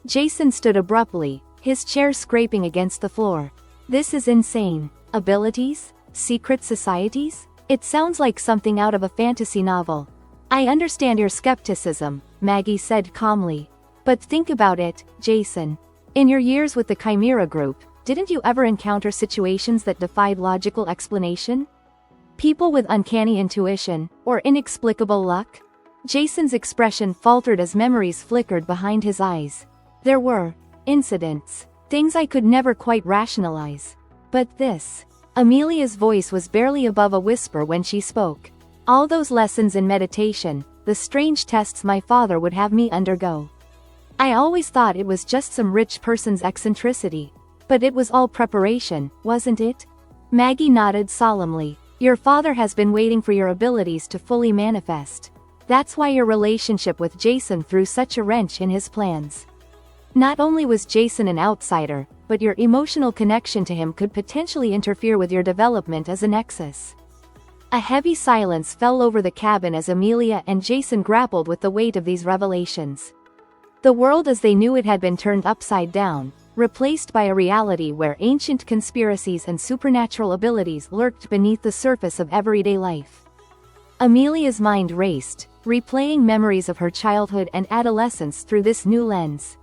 Jason stood abruptly, his chair scraping against the floor. This is insane. Abilities? Secret societies? It sounds like something out of a fantasy novel. I understand your skepticism, Maggie said calmly. But think about it, Jason. In your years with the Chimera Group, didn't you ever encounter situations that defied logical explanation? People with uncanny intuition, or inexplicable luck? Jason's expression faltered as memories flickered behind his eyes. There were incidents, things I could never quite rationalize. But this. Amelia's voice was barely above a whisper when she spoke. All those lessons in meditation, the strange tests my father would have me undergo. I always thought it was just some rich person's eccentricity. But it was all preparation, wasn't it? Maggie nodded solemnly. Your father has been waiting for your abilities to fully manifest. That's why your relationship with Jason threw such a wrench in his plans. Not only was Jason an outsider, but your emotional connection to him could potentially interfere with your development as a nexus. A heavy silence fell over the cabin as Amelia and Jason grappled with the weight of these revelations. The world as they knew it had been turned upside down, replaced by a reality where ancient conspiracies and supernatural abilities lurked beneath the surface of everyday life. Amelia's mind raced, replaying memories of her childhood and adolescence through this new lens.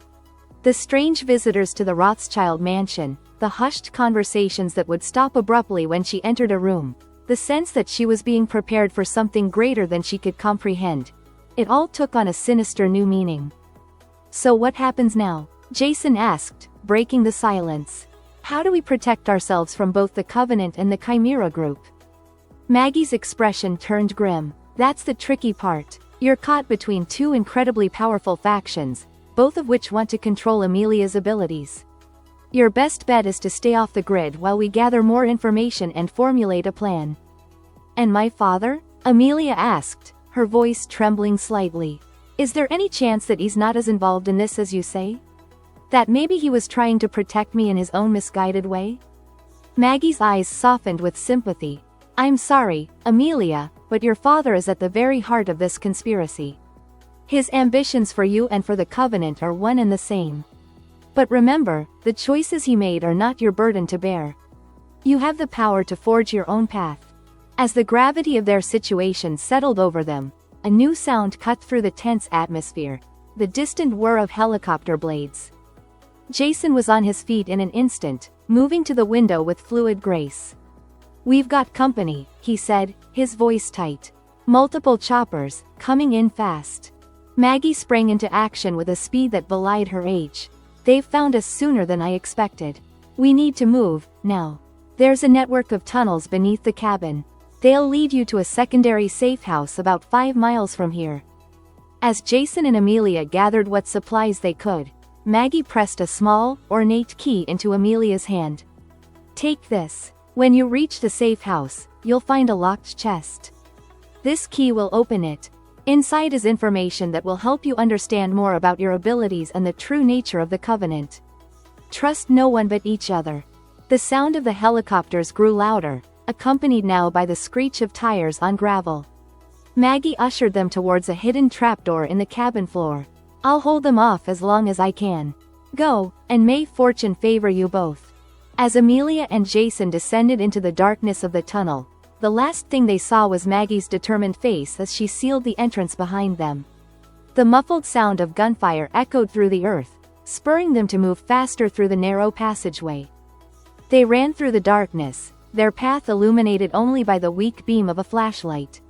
The strange visitors to the Rothschild mansion, the hushed conversations that would stop abruptly when she entered a room, the sense that she was being prepared for something greater than she could comprehend. It all took on a sinister new meaning. So what happens now? Jason asked, breaking the silence. How do we protect ourselves from both the Covenant and the Chimera Group? Maggie's expression turned grim. That's the tricky part. You're caught between two incredibly powerful factions, both of which want to control Amelia's abilities. Your best bet is to stay off the grid while we gather more information and formulate a plan. And my father? Amelia asked, her voice trembling slightly. Is there any chance that he's not as involved in this as you say? That maybe he was trying to protect me in his own misguided way? Maggie's eyes softened with sympathy. I'm sorry, Amelia, but your father is at the very heart of this conspiracy. His ambitions for you and for the Covenant are one and the same. But remember, the choices he made are not your burden to bear. You have the power to forge your own path. As the gravity of their situation settled over them, a new sound cut through the tense atmosphere, the distant whir of helicopter blades. Jason was on his feet in an instant, moving to the window with fluid grace. We've got company, he said, his voice tight. Multiple choppers, coming in fast. Maggie sprang into action with a speed that belied her age. They've found us sooner than I expected. We need to move, now. There's a network of tunnels beneath the cabin. They'll lead you to a secondary safe house about 5 miles from here. As Jason and Amelia gathered what supplies they could, Maggie pressed a small, ornate key into Amelia's hand. Take this. When you reach the safe house, you'll find a locked chest. This key will open it. Inside is information that will help you understand more about your abilities and the true nature of the Covenant. Trust no one but each other. The sound of the helicopters grew louder, accompanied now by the screech of tires on gravel. Maggie ushered them towards a hidden trapdoor in the cabin floor. I'll hold them off as long as I can. Go, and may fortune favor you both. As Amelia and Jason descended into the darkness of the tunnel, the last thing they saw was Maggie's determined face as she sealed the entrance behind them. The muffled sound of gunfire echoed through the earth, spurring them to move faster through the narrow passageway. They ran through the darkness, their path illuminated only by the weak beam of a flashlight.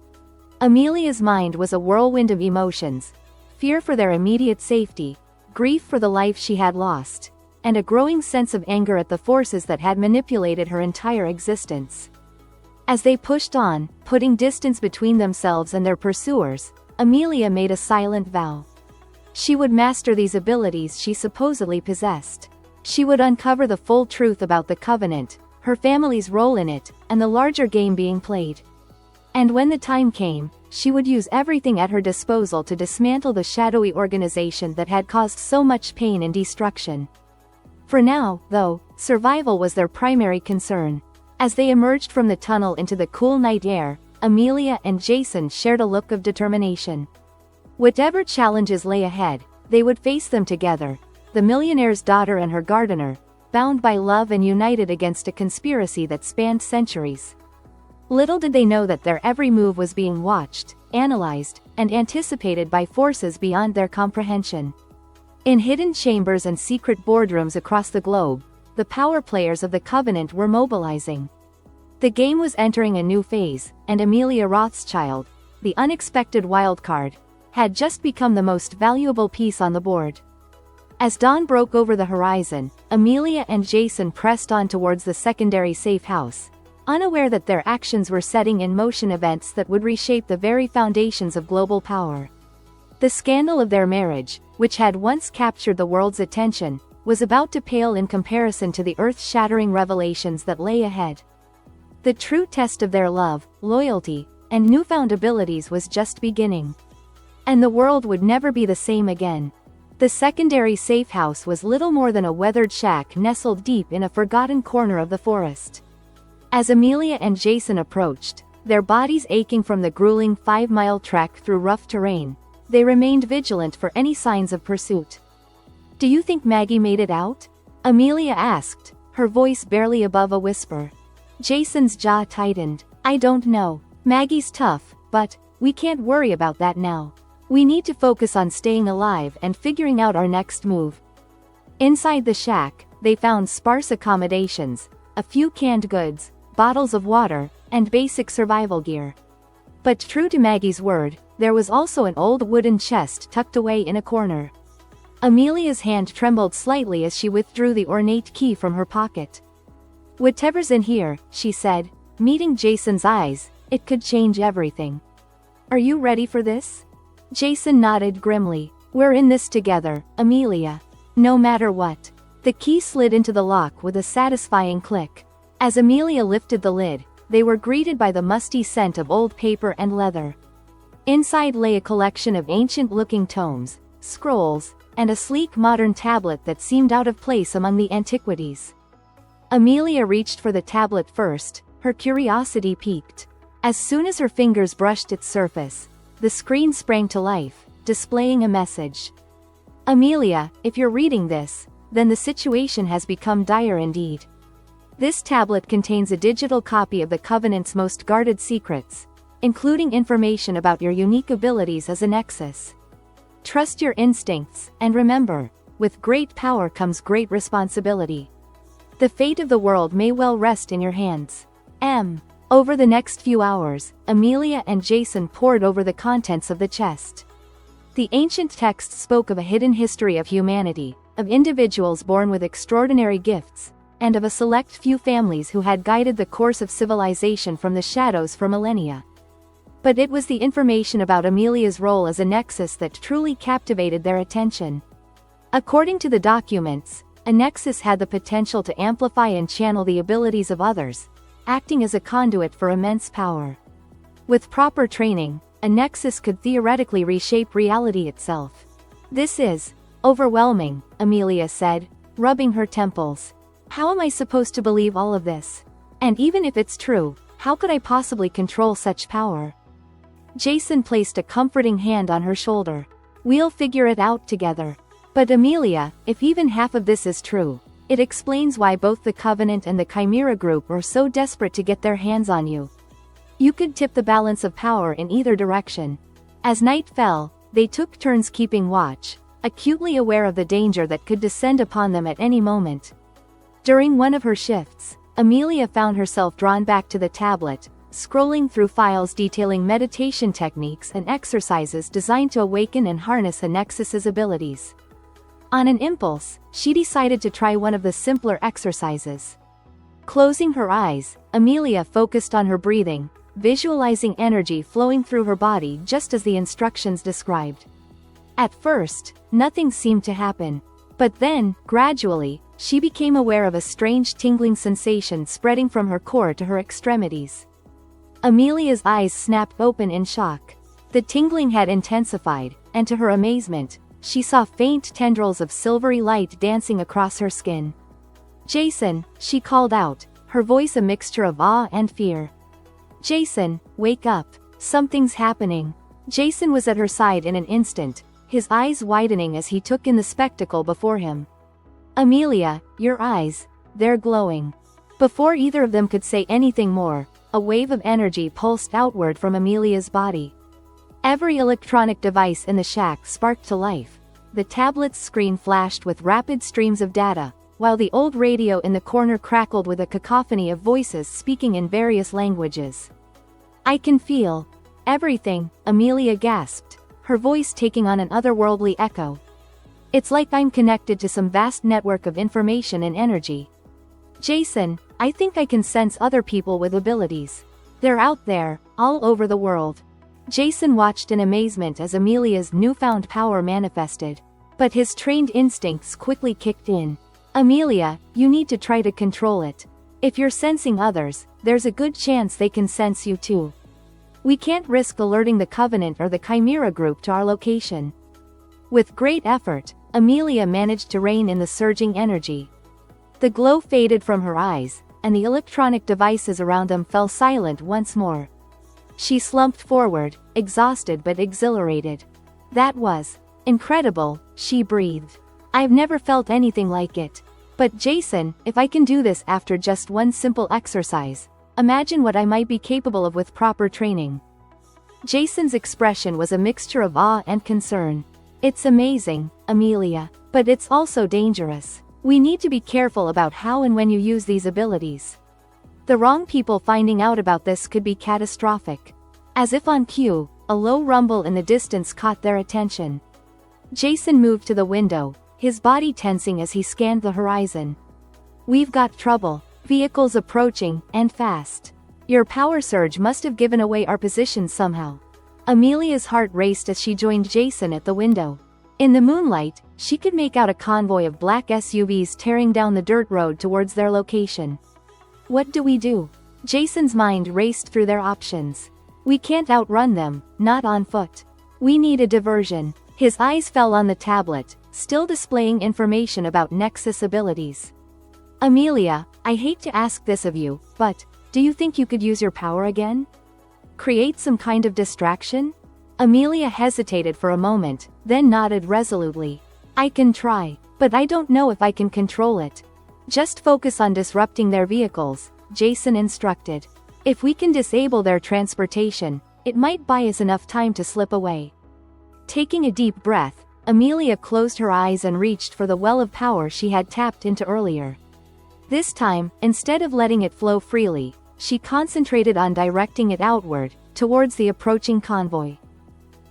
Amelia's mind was a whirlwind of emotions. fear for their immediate safety, grief for the life she had lost, and a growing sense of anger at the forces that had manipulated her entire existence. As they pushed on, putting distance between themselves and their pursuers, Amelia made a silent vow. She would master these abilities she supposedly possessed. She would uncover the full truth about the Covenant, her family's role in it, and the larger game being played. And when the time came, she would use everything at her disposal to dismantle the shadowy organization that had caused so much pain and destruction. For now, though, survival was their primary concern. As they emerged from the tunnel into the cool night air, Amelia and Jason shared a look of determination. Whatever challenges lay ahead, they would face them together, the millionaire's daughter and her gardener, bound by love and united against a conspiracy that spanned centuries. Little did they know that their every move was being watched, analyzed, and anticipated by forces beyond their comprehension. In hidden chambers and secret boardrooms across the globe, the power players of the Covenant were mobilizing. The game was entering a new phase, and Amelia Rothschild, the unexpected wildcard, had just become the most valuable piece on the board. As dawn broke over the horizon, Amelia and Jason pressed on towards the secondary safe house, unaware that their actions were setting in motion events that would reshape the very foundations of global power. The scandal of their marriage, which had once captured the world's attention, was about to pale in comparison to the earth-shattering revelations that lay ahead. The true test of their love, loyalty, and newfound abilities was just beginning. And the world would never be the same again. The secondary safe house was little more than a weathered shack nestled deep in a forgotten corner of the forest. As Amelia and Jason approached, their bodies aching from the grueling 5-mile trek through rough terrain, they remained vigilant for any signs of pursuit. "Do you think Maggie made it out?" Amelia asked, her voice barely above a whisper. Jason's jaw tightened. "I don't know. Maggie's tough, but we can't worry about that now. We need to focus on staying alive and figuring out our next move." Inside the shack, they found sparse accommodations, a few canned goods, bottles of water, and basic survival gear. But true to Maggie's word, there was also an old wooden chest tucked away in a corner. Amelia's hand trembled slightly as she withdrew the ornate key from her pocket. "Whatever's in here," she said, meeting Jason's eyes, "it could change everything. Are you ready for this?" Jason nodded grimly. "We're in this together, Amelia. No matter what." The key slid into the lock with a satisfying click. As Amelia lifted the lid, they were greeted by the musty scent of old paper and leather. Inside lay a collection of ancient-looking tomes, scrolls, and a sleek modern tablet that seemed out of place among the antiquities. Amelia reached for the tablet first, her curiosity piqued. As soon as her fingers brushed its surface, the screen sprang to life, displaying a message. "Amelia, if you're reading this, then the situation has become dire indeed. This tablet contains a digital copy of the Covenant's most guarded secrets, including information about your unique abilities as a Nexus. Trust your instincts, and remember, with great power comes great responsibility. The fate of the world may well rest in your hands. Over the next few hours, Amelia and Jason pored over the contents of the chest. The ancient text spoke of a hidden history of humanity, of individuals born with extraordinary gifts, and of a select few families who had guided the course of civilization from the shadows for millennia. But it was the information about Amelia's role as a Nexus that truly captivated their attention. According to the documents, a Nexus had the potential to amplify and channel the abilities of others, acting as a conduit for immense power. With proper training, a Nexus could theoretically reshape reality itself. "This is overwhelming," Amelia said, rubbing her temples. "How am I supposed to believe all of this? And even if it's true, how could I possibly control such power?" Jason placed a comforting hand on her shoulder. "We'll figure it out together. But Amelia, if even half of this is true, it explains why both the Covenant and the Chimera Group were so desperate to get their hands on you. You could tip the balance of power in either direction." As night fell, they took turns keeping watch, acutely aware of the danger that could descend upon them at any moment. During one of her shifts, Amelia found herself drawn back to the tablet, scrolling through files detailing meditation techniques and exercises designed to awaken and harness a Nexus's abilities. On an impulse, she decided to try one of the simpler exercises. Closing her eyes, Amelia focused on her breathing, visualizing energy flowing through her body just as the instructions described. At first, nothing seemed to happen. But then, gradually, she became aware of a strange tingling sensation spreading from her core to her extremities. Amelia's eyes snapped open in shock. The tingling had intensified, and to her amazement, she saw faint tendrils of silvery light dancing across her skin. "Jason," she called out, her voice a mixture of awe and fear. "Jason, wake up. Something's happening." Jason was at her side in an instant, his eyes widening as he took in the spectacle before him. "Amelia, your eyes, they're glowing." Before either of them could say anything more, a wave of energy pulsed outward from Amelia's body. Every electronic device in the shack sparked to life. The tablet's screen flashed with rapid streams of data, while the old radio in the corner crackled with a cacophony of voices speaking in various languages. "I can feel everything," Amelia gasped, her voice taking on an otherworldly echo. "It's like I'm connected to some vast network of information and energy." "Jason, I think I can sense other people with abilities. They're out there, all over the world." Jason watched in amazement as Amelia's newfound power manifested. But his trained instincts quickly kicked in. "Amelia, you need to try to control it. If you're sensing others, there's a good chance they can sense you too. We can't risk alerting the Covenant or the Chimera group to our location." With great effort, Amelia managed to rein in the surging energy. The glow faded from her eyes, and the electronic devices around them fell silent once more. She slumped forward, exhausted but exhilarated. "That was incredible," she breathed. "I've never felt anything like it. But Jason, if I can do this after just one simple exercise, imagine what I might be capable of with proper training." Jason's expression was a mixture of awe and concern. "It's amazing, Amelia. But it's also dangerous. We need to be careful about how and when you use these abilities. The wrong people finding out about this could be catastrophic." As if on cue, a low rumble in the distance caught their attention. Jason moved to the window, his body tensing as he scanned the horizon. "We've got trouble. Vehicles approaching, and fast. Your power surge must have given away our position somehow." Amelia's heart raced as she joined Jason at the window. In the moonlight, she could make out a convoy of black SUVs tearing down the dirt road towards their location. "What do we do?" Jason's mind raced through their options. "We can't outrun them, not on foot. We need a diversion." His eyes fell on the tablet, still displaying information about Nexus abilities. "Amelia, I hate to ask this of you, but do you think you could use your power again? Create some kind of distraction?" Amelia hesitated for a moment, then nodded resolutely. "I can try, but I don't know if I can control it." "Just focus on disrupting their vehicles," Jason instructed. "If we can disable their transportation, it might buy us enough time to slip away." Taking a deep breath, Amelia closed her eyes and reached for the well of power she had tapped into earlier. This time, instead of letting it flow freely, she concentrated on directing it outward, towards the approaching convoy.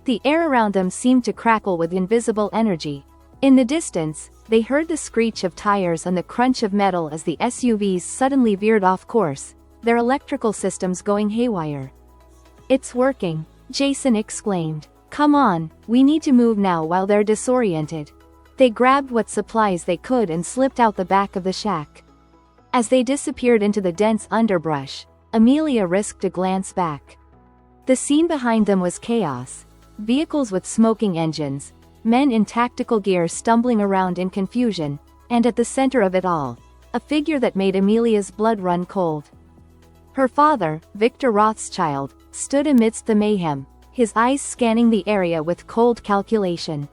The air around them seemed to crackle with invisible energy. In the distance, they heard the screech of tires and the crunch of metal as the SUVs suddenly veered off course, their electrical systems going haywire. "It's working," Jason exclaimed. "Come on, we need to move now while they're disoriented." They grabbed what supplies they could and slipped out the back of the shack. As they disappeared into the dense underbrush, Amelia risked a glance back. The scene behind them was chaos. Vehicles with smoking engines, men in tactical gear stumbling around in confusion, and at the center of it all, a figure that made Amelia's blood run cold. Her father, Victor Rothschild, stood amidst the mayhem, his eyes scanning the area with cold calculation.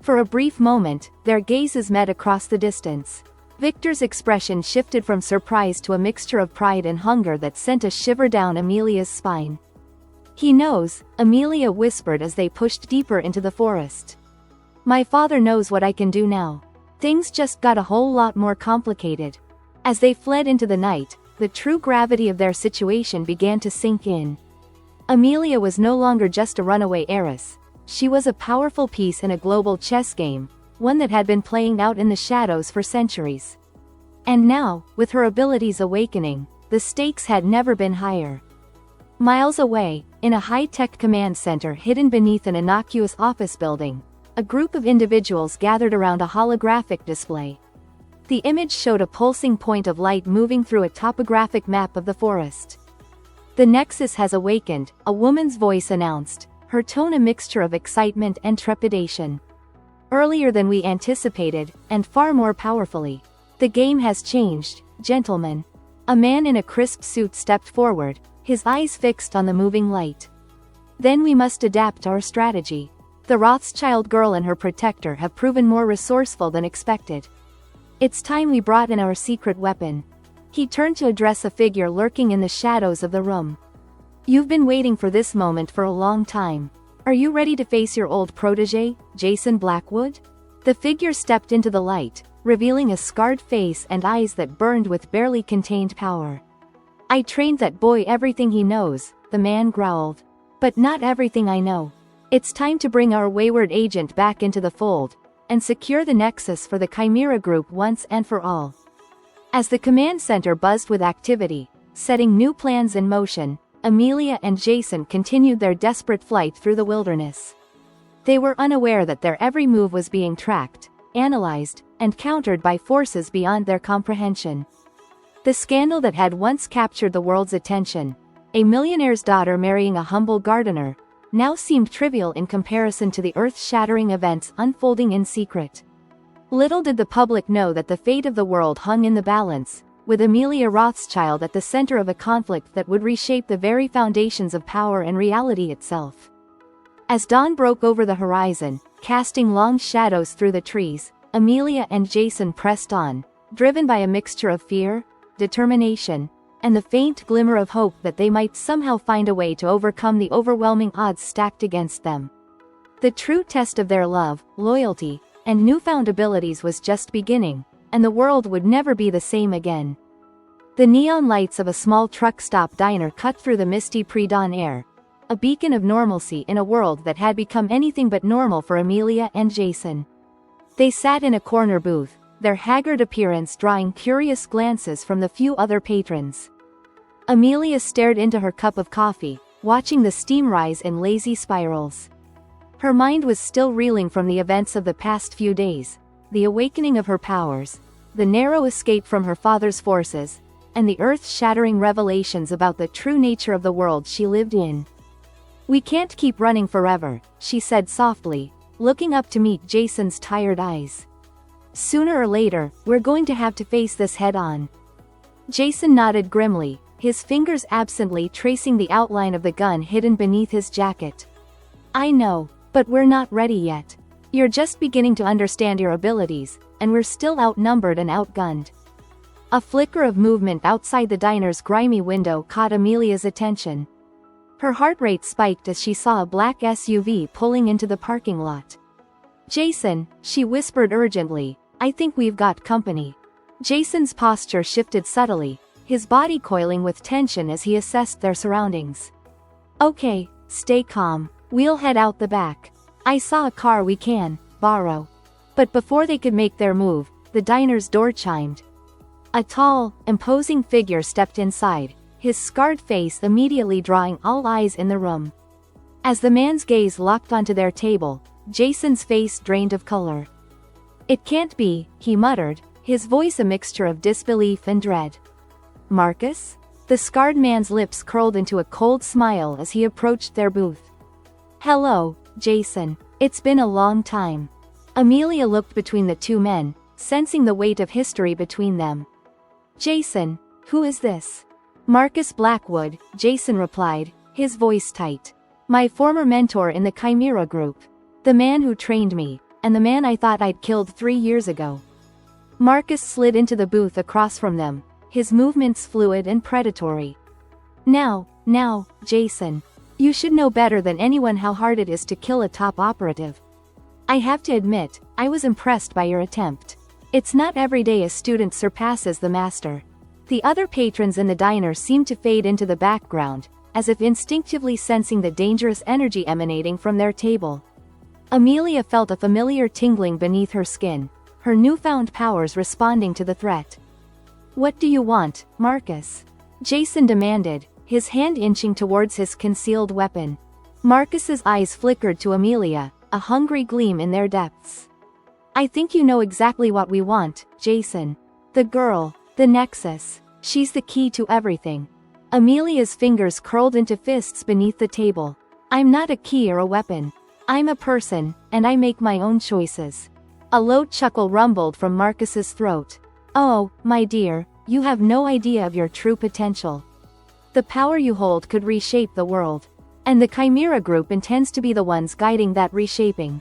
For a brief moment, their gazes met across the distance. Victor's expression shifted from surprise to a mixture of pride and hunger that sent a shiver down Amelia's spine. "He knows," Amelia whispered as they pushed deeper into the forest. "My father knows what I can do now." Things just got a whole lot more complicated. As they fled into the night, the true gravity of their situation began to sink in. Amelia was no longer just a runaway heiress. She was a powerful piece in a global chess game, one that had been playing out in the shadows for centuries. And now, with her abilities awakening, the stakes had never been higher. Miles away, in a high-tech command center hidden beneath an innocuous office building, a group of individuals gathered around a holographic display. The image showed a pulsing point of light moving through a topographic map of the forest. "The Nexus has awakened," a woman's voice announced, her tone a mixture of excitement and trepidation. "Earlier than we anticipated, and far more powerfully. The game has changed, gentlemen." A man in a crisp suit stepped forward, his eyes fixed on the moving light. "Then we must adapt our strategy. The Rothschild girl and her protector have proven more resourceful than expected. It's time we brought in our secret weapon." He turned to address a figure lurking in the shadows of the room. "You've been waiting for this moment for a long time. Are you ready to face your old protege, Jason Blackwood?" The figure stepped into the light, revealing a scarred face and eyes that burned with barely contained power. "I trained that boy everything he knows," the man growled. "But not everything I know. It's time to bring our wayward agent back into the fold, and secure the Nexus for the Chimera Group once and for all." As the command center buzzed with activity, setting new plans in motion, Amelia and Jason continued their desperate flight through the wilderness. They were unaware that their every move was being tracked, analyzed, and countered by forces beyond their comprehension. The scandal that had once captured the world's attention, a millionaire's daughter marrying a humble gardener, now seemed trivial in comparison to the earth-shattering events unfolding in secret. Little did the public know that the fate of the world hung in the balance, with Amelia Rothschild at the center of a conflict that would reshape the very foundations of power and reality itself. As dawn broke over the horizon, casting long shadows through the trees, Amelia and Jason pressed on, driven by a mixture of fear, determination, and the faint glimmer of hope that they might somehow find a way to overcome the overwhelming odds stacked against them. The true test of their love, loyalty, and newfound abilities was just beginning, and the world would never be the same again. The neon lights of a small truck stop diner cut through the misty pre-dawn air, a beacon of normalcy in a world that had become anything but normal for Amelia and Jason. They sat in a corner booth, their haggard appearance drawing curious glances from the few other patrons. Amelia stared into her cup of coffee, watching the steam rise in lazy spirals. Her mind was still reeling from the events of the past few days, the awakening of her powers, the narrow escape from her father's forces, and the earth-shattering revelations about the true nature of the world she lived in. "We can't keep running forever," she said softly, looking up to meet Jason's tired eyes. "Sooner or later, we're going to have to face this head-on." Jason nodded grimly, his fingers absently tracing the outline of the gun hidden beneath his jacket. "I know, but we're not ready yet. You're just beginning to understand your abilities, and we're still outnumbered and outgunned." A flicker of movement outside the diner's grimy window caught Amelia's attention. Her heart rate spiked as she saw a black SUV pulling into the parking lot. "Jason," she whispered urgently, "I think we've got company." Jason's posture shifted subtly, his body coiling with tension as he assessed their surroundings. "Okay, stay calm. We'll head out the back. I saw a car we can borrow." But before they could make their move, the diner's door chimed. A tall, imposing figure stepped inside, his scarred face immediately drawing all eyes in the room. As the man's gaze locked onto their table, Jason's face drained of color. "It can't be," he muttered, his voice a mixture of disbelief and dread. "Marcus?" The scarred man's lips curled into a cold smile as he approached their booth. "Hello, Jason. It's been a long time." Amelia looked between the two men, sensing the weight of history between them. "Jason, who is this?" "Marcus Blackwood," Jason replied, his voice tight. "My former mentor in the Chimera Group. The man who trained me, and the man I thought I'd killed 3 years ago." Marcus slid into the booth across from them, his movements fluid and predatory. Now, Jason. You should know better than anyone how hard it is to kill a top operative. I have to admit, I was impressed by your attempt. It's not every day a student surpasses the master. The other patrons in the diner seemed to fade into the background, as if instinctively sensing the dangerous energy emanating from their table. Amelia felt a familiar tingling beneath her skin, her newfound powers responding to the threat. "What do you want, Marcus?" Jason demanded, his hand inching towards his concealed weapon. Marcus's eyes flickered to Amelia, a hungry gleam in their depths. "I think you know exactly what we want, Jason. The girl, the nexus, she's the key to everything." Amelia's fingers curled into fists beneath the table. "I'm not a key or a weapon. I'm a person, and I make my own choices." A low chuckle rumbled from Marcus's throat. "Oh, my dear, you have no idea of your true potential. The power you hold could reshape the world. And the Chimera Group intends to be the ones guiding that reshaping."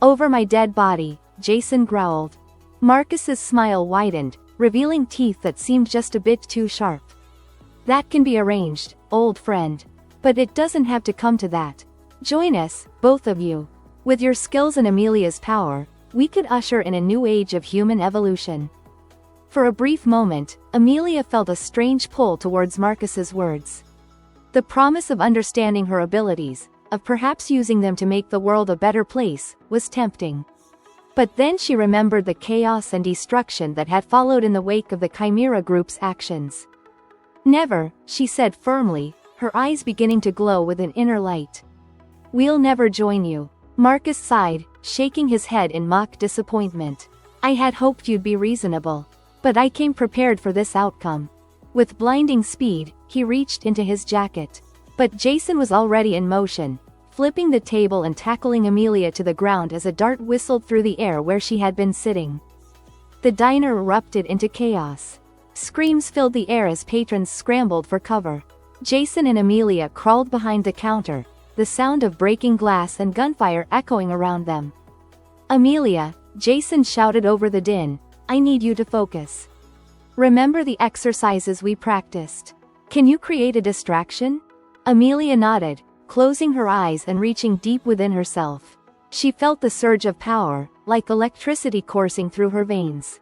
"Over my dead body," Jason growled. Marcus's smile widened, revealing teeth that seemed just a bit too sharp. "That can be arranged, old friend. But it doesn't have to come to that. Join us, both of you. With your skills and Amelia's power, we could usher in a new age of human evolution." For a brief moment, Amelia felt a strange pull towards Marcus's words. The promise of understanding her abilities, of perhaps using them to make the world a better place, was tempting. But then she remembered the chaos and destruction that had followed in the wake of the Chimera Group's actions. "Never," she said firmly, her eyes beginning to glow with an inner light. "We'll never join you." Marcus sighed, shaking his head in mock disappointment. "I had hoped you'd be reasonable. But I came prepared for this outcome." With blinding speed, he reached into his jacket. But Jason was already in motion, flipping the table and tackling Amelia to the ground as a dart whistled through the air where she had been sitting. The diner erupted into chaos. Screams filled the air as patrons scrambled for cover. Jason and Amelia crawled behind the counter, the sound of breaking glass and gunfire echoing around them. "Amelia," Jason shouted over the din, "I need you to focus. Remember the exercises we practiced. Can you create a distraction?" Amelia nodded, closing her eyes and reaching deep within herself. She felt the surge of power, like electricity coursing through her veins.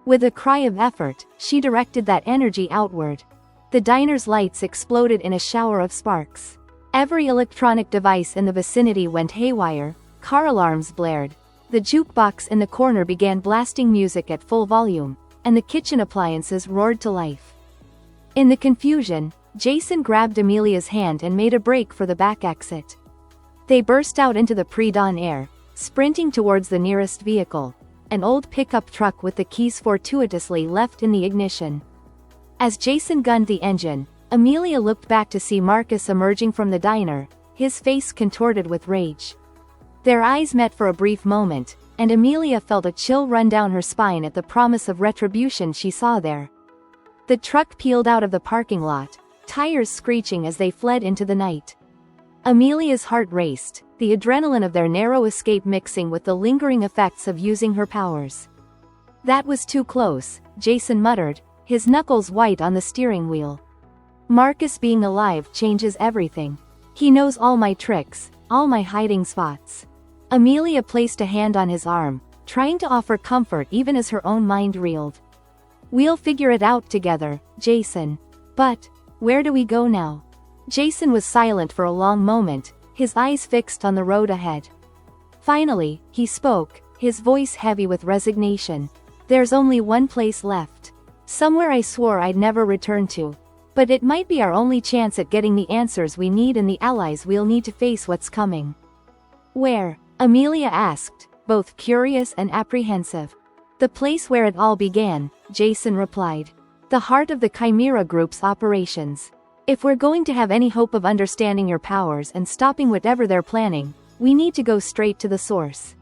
With a cry of effort, she directed that energy outward. The diner's lights exploded in a shower of sparks. Every electronic device in the vicinity went haywire, car alarms blared. The jukebox in the corner began blasting music at full volume, and the kitchen appliances roared to life. In the confusion, Jason grabbed Amelia's hand and made a break for the back exit. They burst out into the pre-dawn air, sprinting towards the nearest vehicle, an old pickup truck with the keys fortuitously left in the ignition. As Jason gunned the engine, Amelia looked back to see Marcus emerging from the diner, his face contorted with rage. Their eyes met for a brief moment, and Amelia felt a chill run down her spine at the promise of retribution she saw there. The truck peeled out of the parking lot, tires screeching as they fled into the night. Amelia's heart raced, the adrenaline of their narrow escape mixing with the lingering effects of using her powers. "That was too close," Jason muttered, his knuckles white on the steering wheel. "Marcus being alive changes everything. He knows all my tricks, all my hiding spots." Amelia placed a hand on his arm, trying to offer comfort even as her own mind reeled. "We'll figure it out together, Jason. But, where do we go now?" Jason was silent for a long moment, his eyes fixed on the road ahead. Finally, he spoke, his voice heavy with resignation. "There's only one place left. Somewhere I swore I'd never return to. But it might be our only chance at getting the answers we need and the allies we'll need to face what's coming." "Where?" Amelia asked, both curious and apprehensive. "The place where it all began," Jason replied. "The heart of the Chimera Group's operations. If we're going to have any hope of understanding your powers and stopping whatever they're planning, we need to go straight to the source."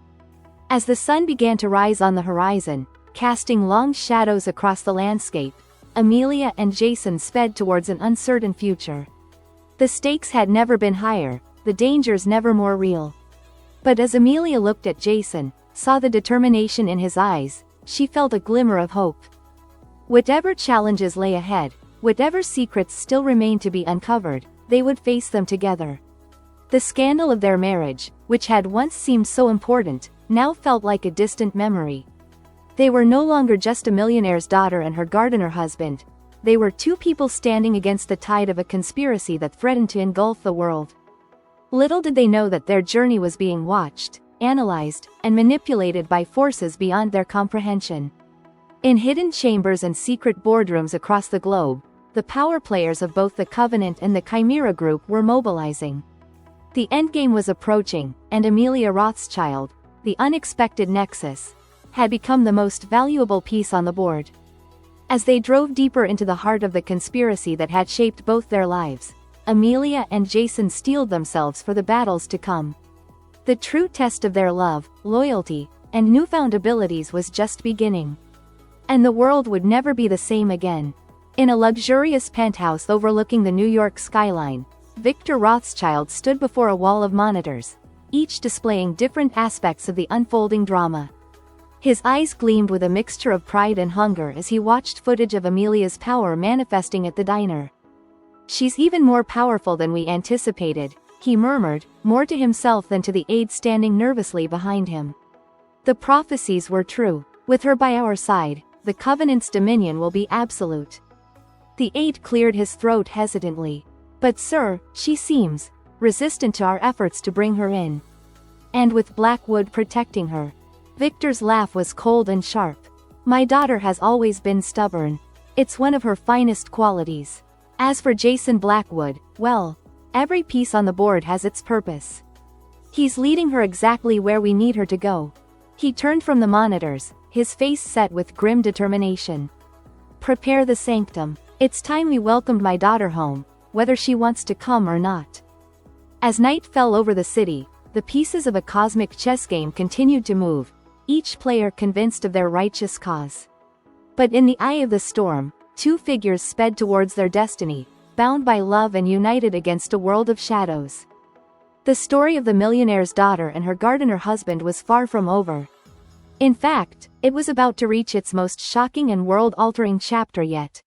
As the sun began to rise on the horizon, casting long shadows across the landscape, Amelia and Jason sped towards an uncertain future. The stakes had never been higher, the dangers never more real. But as Amelia looked at Jason, saw the determination in his eyes, she felt a glimmer of hope. Whatever challenges lay ahead, whatever secrets still remained to be uncovered, they would face them together. The scandal of their marriage, which had once seemed so important, now felt like a distant memory. They were no longer just a millionaire's daughter and her gardener husband, They were two people standing against the tide of a conspiracy that threatened to engulf the world. Little did they know that their journey was being watched, analyzed, and manipulated by forces beyond their comprehension. In hidden chambers and secret boardrooms across the globe, the power players of both the Covenant and the Chimera Group were mobilizing. The endgame was approaching, and Amelia Rothschild, the unexpected nexus, had become the most valuable piece on the board. As they drove deeper into the heart of the conspiracy that had shaped both their lives, Amelia and Jason steeled themselves for the battles to come. The true test of their love, loyalty, and newfound abilities was just beginning. And the world would never be the same again. In a luxurious penthouse overlooking the New York skyline, Victor Rothschild stood before a wall of monitors, each displaying different aspects of the unfolding drama. His eyes gleamed with a mixture of pride and hunger as he watched footage of Amelia's power manifesting at the diner. "She's even more powerful than we anticipated," he murmured, more to himself than to the aide standing nervously behind him. "The prophecies were true. With her by our side, the Covenant's dominion will be absolute." The aide cleared his throat hesitantly. "But sir, she seems resistant to our efforts to bring her in. And with Blackwood protecting her." Victor's laugh was cold and sharp. "My daughter has always been stubborn. It's one of her finest qualities. As for Jason Blackwood, well, every piece on the board has its purpose. He's leading her exactly where we need her to go." He turned from the monitors, his face set with grim determination. "Prepare the sanctum. It's time we welcomed my daughter home, whether she wants to come or not." As night fell over the city, the pieces of a cosmic chess game continued to move, each player convinced of their righteous cause. But in the eye of the storm, two figures sped towards their destiny, bound by love and united against a world of shadows. The story of the millionaire's daughter and her gardener husband was far from over. In fact, it was about to reach its most shocking and world-altering chapter yet.